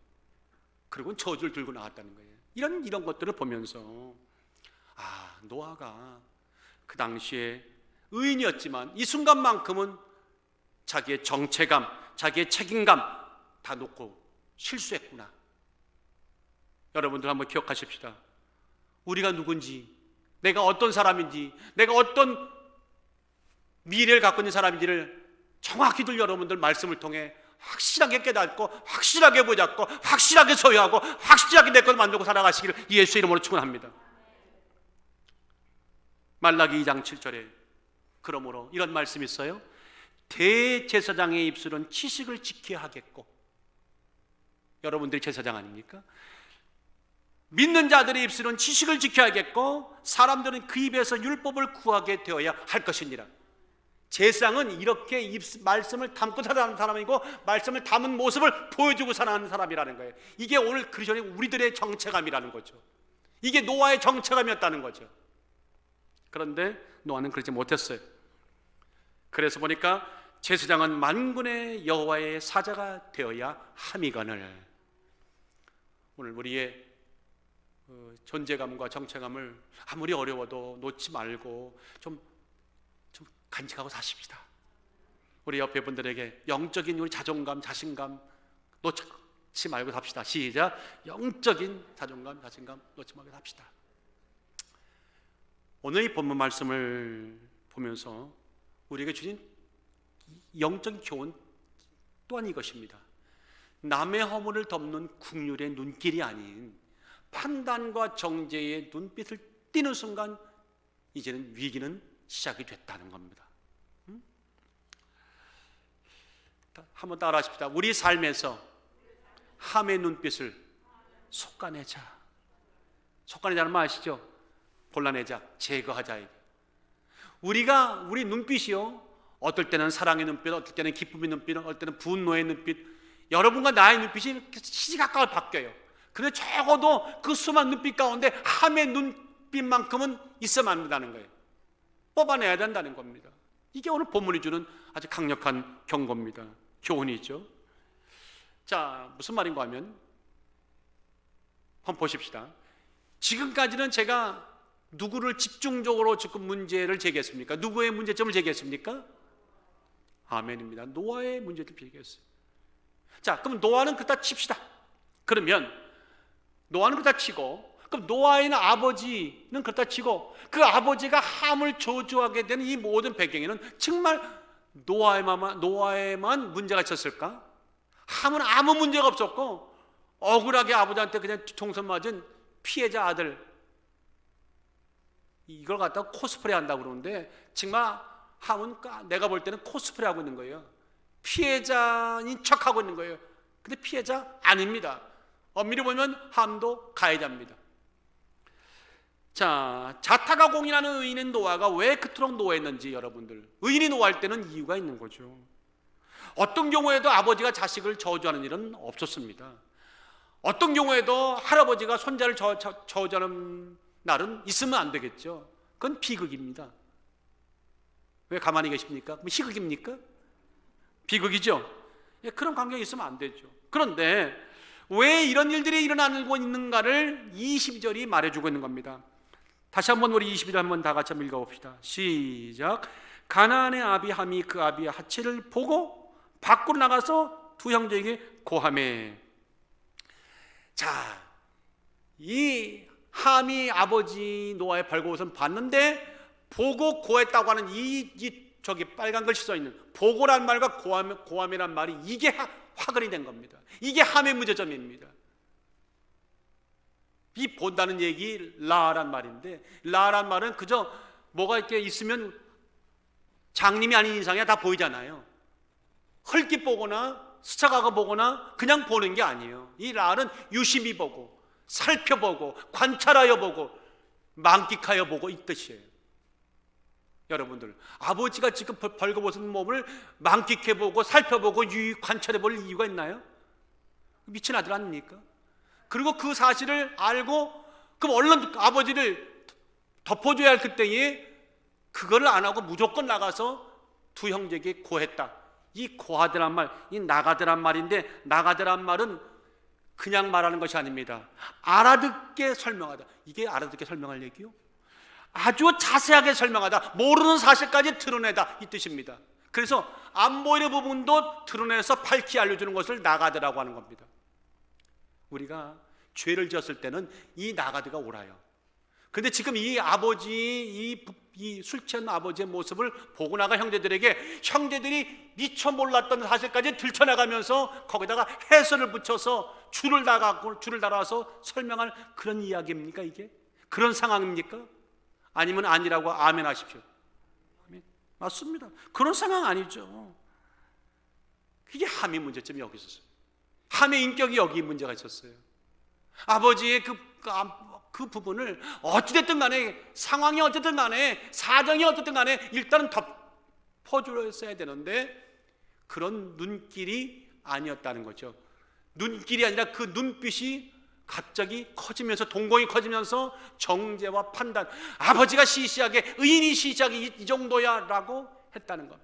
그리고 저주를 들고 나왔다는 거예요. 이런 것들을 보면서 노아가 그 당시에 의인이었지만 이 순간만큼은 자기의 정체감, 자기의 책임감 다 놓고 실수했구나. 여러분들 한번 기억하십시다. 우리가 누군지, 내가 어떤 사람인지, 내가 어떤 미래를 갖고 있는 사람인지를 정확히들 여러분들 말씀을 통해 확실하게 깨닫고 확실하게 붙잡고 확실하게 소유하고 확실하게 내 것을 만들고 살아가시기를 예수의 이름으로 축원합니다. 말라기 2장 7절에 그러므로 이런 말씀이 있어요. 대제사장의 입술은 치식을 지켜야 하겠고, 여러분들이 제사장 아닙니까? 믿는 자들의 입술은 지식을 지켜야겠고 사람들은 그 입에서 율법을 구하게 되어야 할 것이니라. 제사장은 이렇게 말씀을 담고 살아가는 사람이고 말씀을 담은 모습을 보여주고 살아가는 사람이라는 거예요. 이게 오늘 그리스도인의 우리들의 정체감이라는 거죠. 이게 노아의 정체감이었다는 거죠. 그런데 노아는 그러지 못했어요. 그래서 보니까 제사장은 만군의 여호와의 사자가 되어야 함이거늘. 오늘 우리의 존재감과 정체감을 아무리 어려워도 놓지 말고 좀 간직하고 사십시다. 우리 옆에 분들에게 영적인 우리 자존감, 자신감 놓지 말고 삽시다. 시작. 영적인 자존감, 자신감 놓지 말고 삽시다. 오늘 이 본문 말씀을 보면서 우리에게 주신 영적인 교훈 또한 이것입니다. 남의 허물을 덮는 국률의 눈길이 아닌 판단과 정죄의 눈빛을 띄는 순간 이제는 위기는 시작이 됐다는 겁니다. 한번 따라 하십시다. 우리 삶에서 함의 눈빛을 솎아내자. 솎아내자는 말 아시죠? 골라내자, 제거하자. 우리 눈빛이요, 어떨 때는 사랑의 눈빛, 어떨 때는 기쁨의 눈빛, 어떨 때는 분노의 눈빛, 여러분과 나의 눈빛이 시시각각 바뀌어요. 그런데 적어도 그 수많은 눈빛 가운데 함의 눈빛만큼은 있으면 안 된다는 거예요. 뽑아내야 된다는 겁니다. 이게 오늘 본문이 주는 아주 강력한 경고입니다. 교훈이죠. 자, 무슨 말인가 하면 한번 보십시다. 지금까지는 제가 누구를 집중적으로 지금 문제를 제기했습니까? 누구의 문제점을 제기했습니까? 아멘입니다. 노아의 문제를 제기했어요. 자, 그럼 노아는 그렇다 칩시다. 그러면 노아는 그렇다 치고, 그럼 노아의 아버지는 그렇다 치고, 그 아버지가 함을 저주하게 되는 이 모든 배경에는 정말 노아에만 문제가 있었을까? 함은 아무 문제가 없었고 억울하게 아버지한테 그냥 총선 맞은 피해자 아들, 이걸 갖다가 코스프레 한다고 그러는데 정말 함은 내가 볼 때는 코스프레 하고 있는 거예요. 피해자인 척하고 있는 거예요. 근데 피해자 아닙니다. 엄밀히 보면 함도 가해자입니다. 자, 자타가 공인하는 의인인 노아가 왜 그토록 노했는지, 여러분들, 의인이 노할 때는 이유가 있는 거죠. 어떤 경우에도 아버지가 자식을 저주하는 일은 없었습니다. 어떤 경우에도 할아버지가 손자를 저주하는 날은 있으면 안 되겠죠. 그건 비극입니다. 왜 가만히 계십니까? 그럼 희극입니까? 비극이죠. 예, 그런 광경이 있으면 안 되죠. 그런데 왜 이런 일들이 일어나고 있는가를 22절이 말해주고 있는 겁니다. 다시 한번 우리 22절 한번 다 같이 한번 읽어봅시다. 시작. 가나안의 아비 함이 그 아비의 하체를 보고 밖으로 나가서 두 형제에게 고하매. 자, 이 함이 아버지 노아의 벌거벗은 봤는데 보고 고했다고 하는 저기 빨간 글씨 써 있는 보고란 말과 고함이란 말이 이게 화근이 된 겁니다. 이게 함의 문제점입니다. 이 본다는 얘기 라란 말인데, 라란 말은 그저 뭐가 이렇게 있으면 장님이 아닌 이상이야 다 보이잖아요. 헐기 보거나 스쳐가고 보거나 그냥 보는 게 아니에요. 이 라는 유심히 보고 살펴보고 관찰하여 보고 만끽하여 보고 이 뜻이에요. 여러분들, 아버지가 지금 벌거벗은 몸을 만끽해보고 살펴보고 관찰해볼 이유가 있나요? 미친 아들 아닙니까? 그리고 그 사실을 알고 그럼 얼른 아버지를 덮어줘야 할 그때에 그거를 안 하고 무조건 나가서 두 형제에게 고했다. 이 고하더란 말, 이 나가더란 말인데, 나가더란 말은 그냥 말하는 것이 아닙니다. 알아듣게 설명하다. 이게 알아듣게 설명할 얘기요? 아주 자세하게 설명하다. 모르는 사실까지 드러내다, 이 뜻입니다. 그래서 안 보이는 부분도 드러내서 밝히 알려주는 것을 나가드라고 하는 겁니다. 우리가 죄를 지었을 때는 이 나가드가 옳아요. 그런데 지금 이 아버지, 이 술 취한 아버지의 모습을 보고 나가 형제들이 미처 몰랐던 사실까지 들춰나가면서 거기다가 해설을 붙여서 줄을 달아서 설명할 그런 이야기입니까? 이게 그런 상황입니까? 아니면 아니라고 아멘 하십시오. 아멘. 맞습니다. 그런 상황 아니죠. 이게 함의 문제점이 여기 있었어요. 함의 인격이 여기 문제가 있었어요. 아버지의 그 부분을 어찌됐든 간에, 상황이 어쨌든 간에, 사정이 어쨌든 간에 일단은 퍼주었어야 되는데 그런 눈길이 아니었다는 거죠. 눈길이 아니라 그 눈빛이 갑자기 커지면서, 동공이 커지면서 정죄와 판단, 아버지가 시시하게, 의인이 시시하게 이 정도야 라고 했다는 것.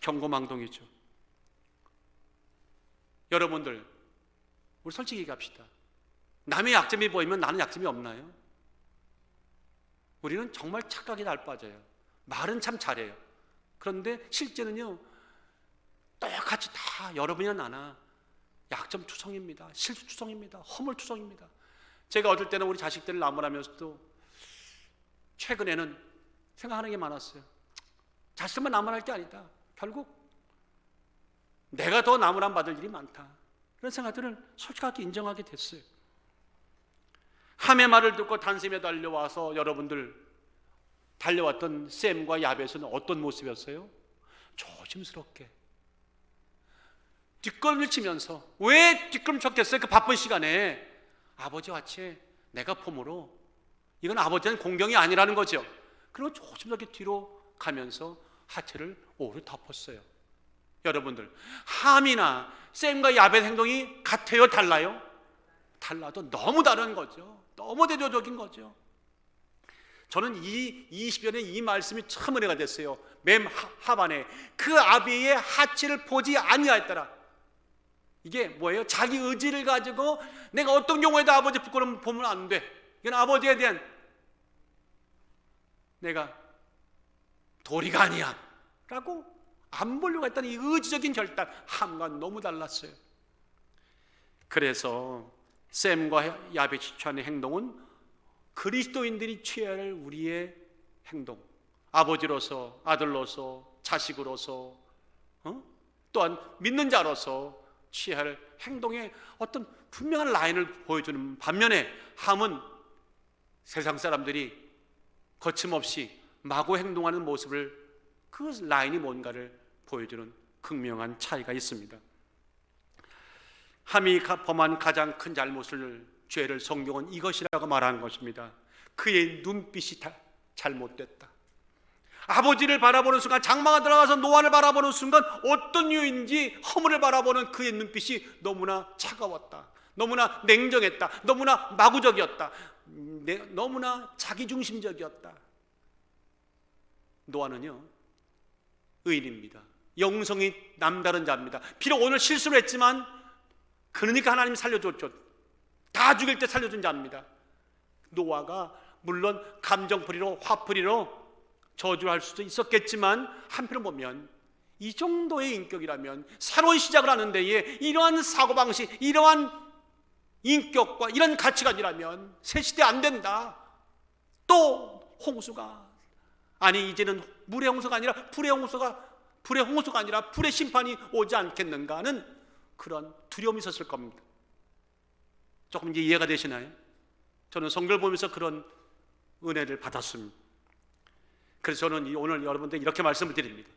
경고망동이죠. 여러분들, 우리 솔직히 얘기합시다. 남의 약점이 보이면 나는 약점이 없나요? 우리는 정말 착각이 날 빠져요. 말은 참 잘해요. 그런데 실제는요, 똑같이 다 여러분이나 나나 약점 투성입니다. 실수 투성입니다. 허물 투성입니다. 제가 어떨 때는 우리 자식들을 나무라면서도 최근에는 생각하는 게 많았어요. 자식들만 나무랄 게 아니다. 결국 내가 더 나무람 받을 일이 많다. 그런 생각들을 솔직하게 인정하게 됐어요. 함의 말을 듣고 단샘에 달려와서 여러분들 달려왔던 샘과 야벳은 어떤 모습이었어요? 조심스럽게 뒷걸음을 치면서, 왜 뒷걸음 쳤겠어요? 그 바쁜 시간에 아버지 화채 내가 폼으로, 이건 아버지한테 공경이 아니라는 거죠. 그리고 조심스럽게 뒤로 가면서 하체를 오래 덮었어요. 여러분들, 함이나 샘과 야벳 행동이 같아요? 달라요? 달라도 너무 다른 거죠. 너무 대조적인 거죠. 저는 이 20년에 이 말씀이 참 은혜가 됐어요. 맨 하반에 그 아비의 하체를 보지 아니하였더라. 이게 뭐예요? 자기 의지를 가지고 내가 어떤 경우에도 아버지 부끄러움 보면 안 돼. 이건 아버지에 대한 내가 도리가 아니야 라고 안 보려고 했다는 이 의지적인 결단, 함과 너무 달랐어요. 그래서 샘과 야벳이 취하는 행동은 그리스도인들이 취해야 할 우리의 행동, 아버지로서, 아들로서, 자식으로서, 또한 믿는 자로서 취해야 할 행동의 어떤 분명한 라인을 보여주는 반면에, 함은 세상 사람들이 거침없이 마구 행동하는 모습을, 그 라인이 뭔가를 보여주는 극명한 차이가 있습니다. 함이 범한 가장 큰 잘못을, 죄를 성경은 이것이라고 말한 것입니다. 그의 눈빛이 잘못됐다. 아버지를 바라보는 순간, 장막에 들어가서 노아를 바라보는 순간 어떤 이유인지 허물을 바라보는 그의 눈빛이 너무나 차가웠다. 너무나 냉정했다. 너무나 마구적이었다. 너무나 자기중심적이었다. 노아는요, 의인입니다. 영성이 남다른 자입니다. 비록 오늘 실수를 했지만 그러니까 하나님이 살려줬죠. 다 죽일 때 살려준 자입니다. 노아가 물론 감정풀이로, 화풀이로 저주할 수도 있었겠지만, 한편으로 보면 이 정도의 인격이라면, 새로운 시작을 하는 데에 이러한 사고방식, 이러한 인격과 이런 가치관이라면 새 시대 안 된다. 또 홍수가, 아니 이제는 물의 홍수가 아니라 불의 홍수가 아니라 불의 심판이 오지 않겠는가 하는 그런 두려움이 있었을 겁니다. 조금 이제 이해가 되시나요? 저는 성경을 보면서 그런 은혜를 받았습니다. 그래서 저는 오늘 여러분들 이렇게 말씀을 드립니다.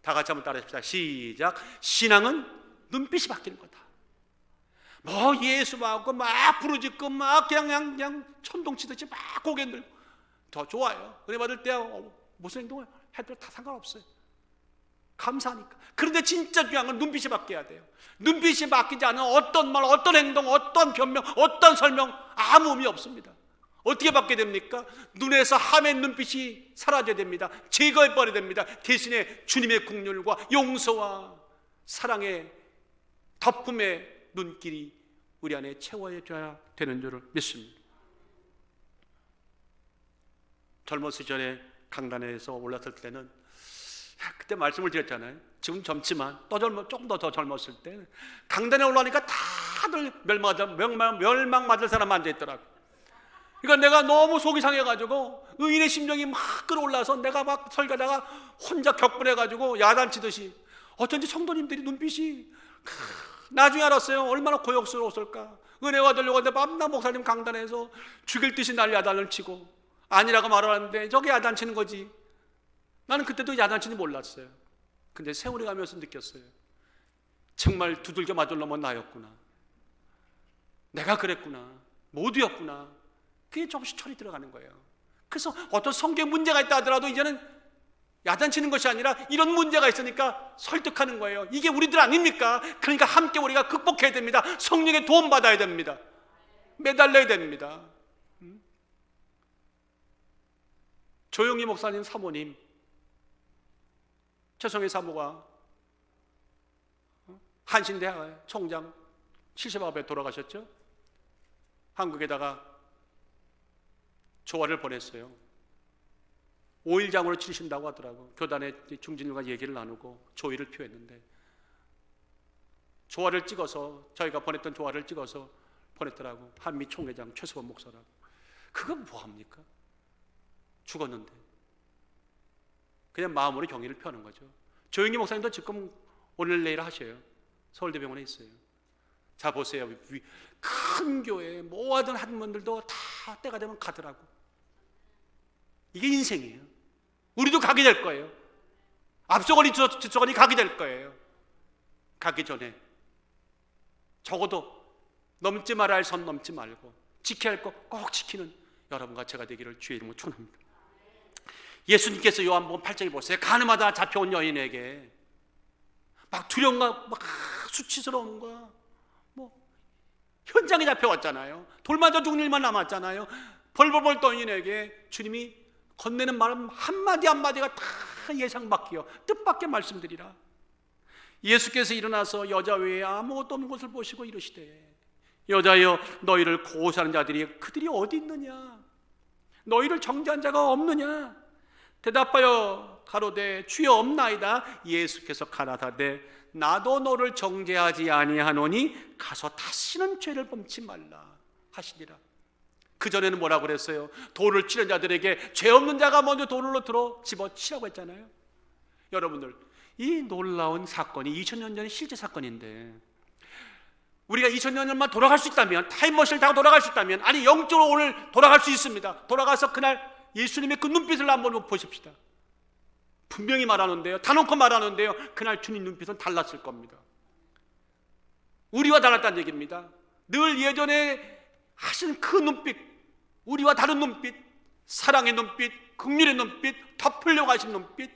다 같이 한번 따라합시다. 시작. 신앙은 눈빛이 바뀌는 거다. 뭐 예수하고 막 부르짖고 막 그냥 천둥치듯이 막 고개 들고 더 좋아요. 은혜 받을 때 무슨 행동을 해도 다 상관없어요. 감사하니까. 그런데 진짜 중요한 건 눈빛이 바뀌어야 돼요. 눈빛이 바뀌지 않은 어떤 말, 어떤 행동, 어떤 변명, 어떤 설명 아무 의미 없습니다. 어떻게 바뀌게 됩니까? 눈에서 함의 눈빛이 사라져야 됩니다. 제거해버려야 됩니다. 대신에 주님의 긍휼과 용서와 사랑의 덮음의 눈길이 우리 안에 채워져야 되는 줄을 믿습니다. 젊었을 전에 강단에서 올랐을 때는, 그때 말씀을 드렸잖아요. 지금 젊지만 조금 더 젊었을 때 강단에 올라오니까 다들 멸망받을 사람 앉아있더라고요. 그러니까 내가 너무 속이 상해가지고 의인의 심정이 막 끌어올라서 내가 막 설교하다가 혼자 격분해가지고 야단치듯이, 어쩐지 성도님들이 눈빛이, 나중에 알았어요. 얼마나 고역스러웠을까. 은혜 받으려고 하는데 밤낮 목사님 강단에서 죽일 듯이 날 야단을 치고, 아니라고 말하는데 저게 야단치는 거지. 나는 그때도 야단치는지 몰랐어요. 근데 세월이 가면서 느꼈어요. 정말 두들겨 맞을 놈은 나였구나. 내가 그랬구나. 모두였구나. 그게 조금씩 철이 들어가는 거예요. 그래서 어떤 성경 문제가 있다 하더라도 이제는 야단치는 것이 아니라 이런 문제가 있으니까 설득하는 거예요. 이게 우리들 아닙니까? 그러니까 함께 우리가 극복해야 됩니다. 성령의 도움 받아야 됩니다. 매달려야 됩니다. 조용희 목사님 사모님, 최성희 사모가 한신대 총장 70앞에 돌아가셨죠. 한국에다가 조화를 보냈어요. 5일장으로 치르신다고 하더라고. 교단의 중진들과 얘기를 나누고 조의를 표했는데, 조화를 찍어서, 저희가 보냈던 조화를 찍어서 보냈더라고. 한미 총회장 최수범 목사라고. 그건 뭐합니까? 죽었는데 그냥 마음으로 경의를 표하는 거죠. 조영기 목사님도 지금 오늘 내일 하셔요. 서울대병원에 있어요. 자 보세요. 큰 교회 모아둔 한분들도 다 때가 되면 가더라고. 이게 인생이에요. 우리도 가게 될 거예요. 앞서거니 뒤서거니 가게 될 거예요. 가기 전에 적어도 넘지 말아야 할 선 넘지 말고 지켜야 할 거 꼭 지키는 여러분과 제가 되기를 주의 이름으로 축원합니다. 예수님께서 요한복음 8장에 보세요. 가늠하다 잡혀온 여인에게 막 두려움과 막 수치스러움과 뭐 현장에 잡혀왔잖아요. 돌 맞아 죽는 일만 남았잖아요. 벌벌벌 떠는 여인에게 주님이 건네는 말 한마디 한마디가 다 예상 밖이요, 뜻밖의 말씀들이라. 예수께서 일어나서 여자 외에 아무것도 없는 곳을 보시고 이르시되, 여자여 너희를 고소하는 자들이 그들이 어디 있느냐? 너희를 정죄한 자가 없느냐? 대답하여 가로되 주여 없나이다. 예수께서 가라사대 나도 너를 정죄하지 아니하노니 가서 다시는 죄를 범치 말라 하시니라. 그전에는 뭐라고 그랬어요? 돌을 치는 자들에게 죄 없는 자가 먼저 돌로 들어 집어치라고 했잖아요. 여러분들, 이 놀라운 사건이 2000년 전의 실제 사건인데, 우리가 2000년 전만 돌아갈 수 있다면, 타임머신을 타고 돌아갈 수 있다면, 아니 영적으로 오늘 돌아갈 수 있습니다. 돌아가서 그날 예수님의 그 눈빛을 한번 보십시다. 분명히 말하는데요, 다놓고 말하는데요, 그날 주님 눈빛은 달랐을 겁니다. 우리와 달랐다는 얘기입니다. 늘 예전에 하신 그 눈빛, 우리와 다른 눈빛, 사랑의 눈빛, 긍휼의 눈빛, 덮으려고 하신 눈빛,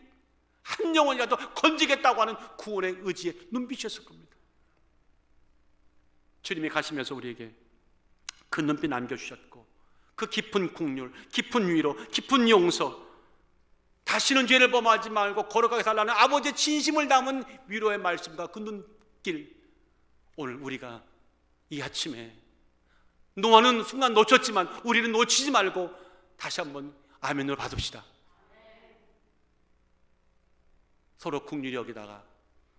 한 영혼이라도 건지겠다고 하는 구원의 의지의 눈빛이었을 겁니다. 주님이 가시면서 우리에게 그 눈빛 남겨주셨고, 그 깊은 긍휼, 깊은 위로, 깊은 용서, 다시는 죄를 범하지 말고 거룩하게 살라는 아버지의 진심을 담은 위로의 말씀과 그 눈길, 오늘 우리가 이 아침에 노아는 순간 놓쳤지만 우리는 놓치지 말고 다시 한번 아멘으로 받읍시다. 서로 긍휼히 여기다가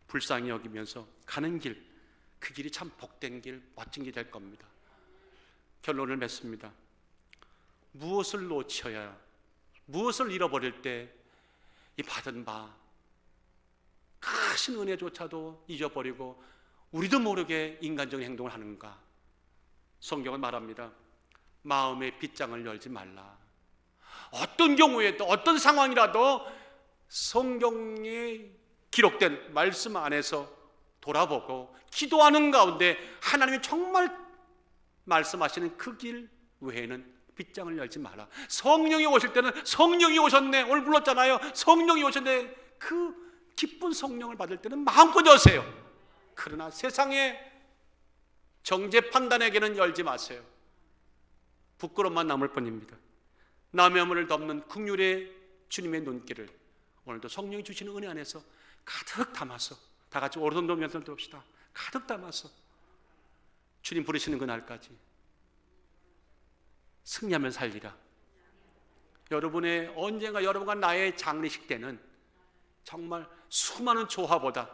불쌍히 여기면서 가는 길, 그 길이 참 복된 길, 멋진 길이 될 겁니다. 결론을 맺습니다. 무엇을 놓쳐야, 무엇을 잃어버릴 때 이 받은 바 크신 은혜조차도 잊어버리고 우리도 모르게 인간적인 행동을 하는가? 성경은 말합니다. 마음의 빗장을 열지 말라. 어떤 경우에도, 어떤 상황이라도 성경에 기록된 말씀 안에서 돌아보고 기도하는 가운데 하나님이 정말 말씀하시는 그 길 외에는 빗장을 열지 마라. 성령이 오실 때는 성령이 오셨네, 오늘 불렀잖아요. 성령이 오셨네. 그 기쁜 성령을 받을 때는 마음껏 여세요. 그러나 세상의 정죄 판단에게는 열지 마세요. 부끄러움만 남을 뿐입니다. 남의 허물을 덮는 긍휼의 주님의 눈길을 오늘도 성령이 주시는 은혜 안에서 가득 담아서, 다 같이 오른손 면서 들읍시다. 가득 담아서 주님 부르시는 그날까지 승리하면 살리라. 여러분의 언젠가 여러분과 나의 장례식 때는 정말 수많은 조화보다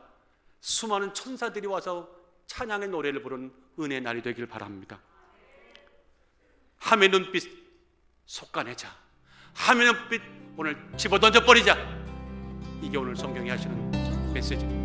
수많은 천사들이 와서 찬양의 노래를 부르는 은혜의 날이 되길 바랍니다. 함의 눈빛 솎아내자. 함의 눈빛 오늘 집어던져 버리자. 이게 오늘 성경이 하시는 메시지입니다.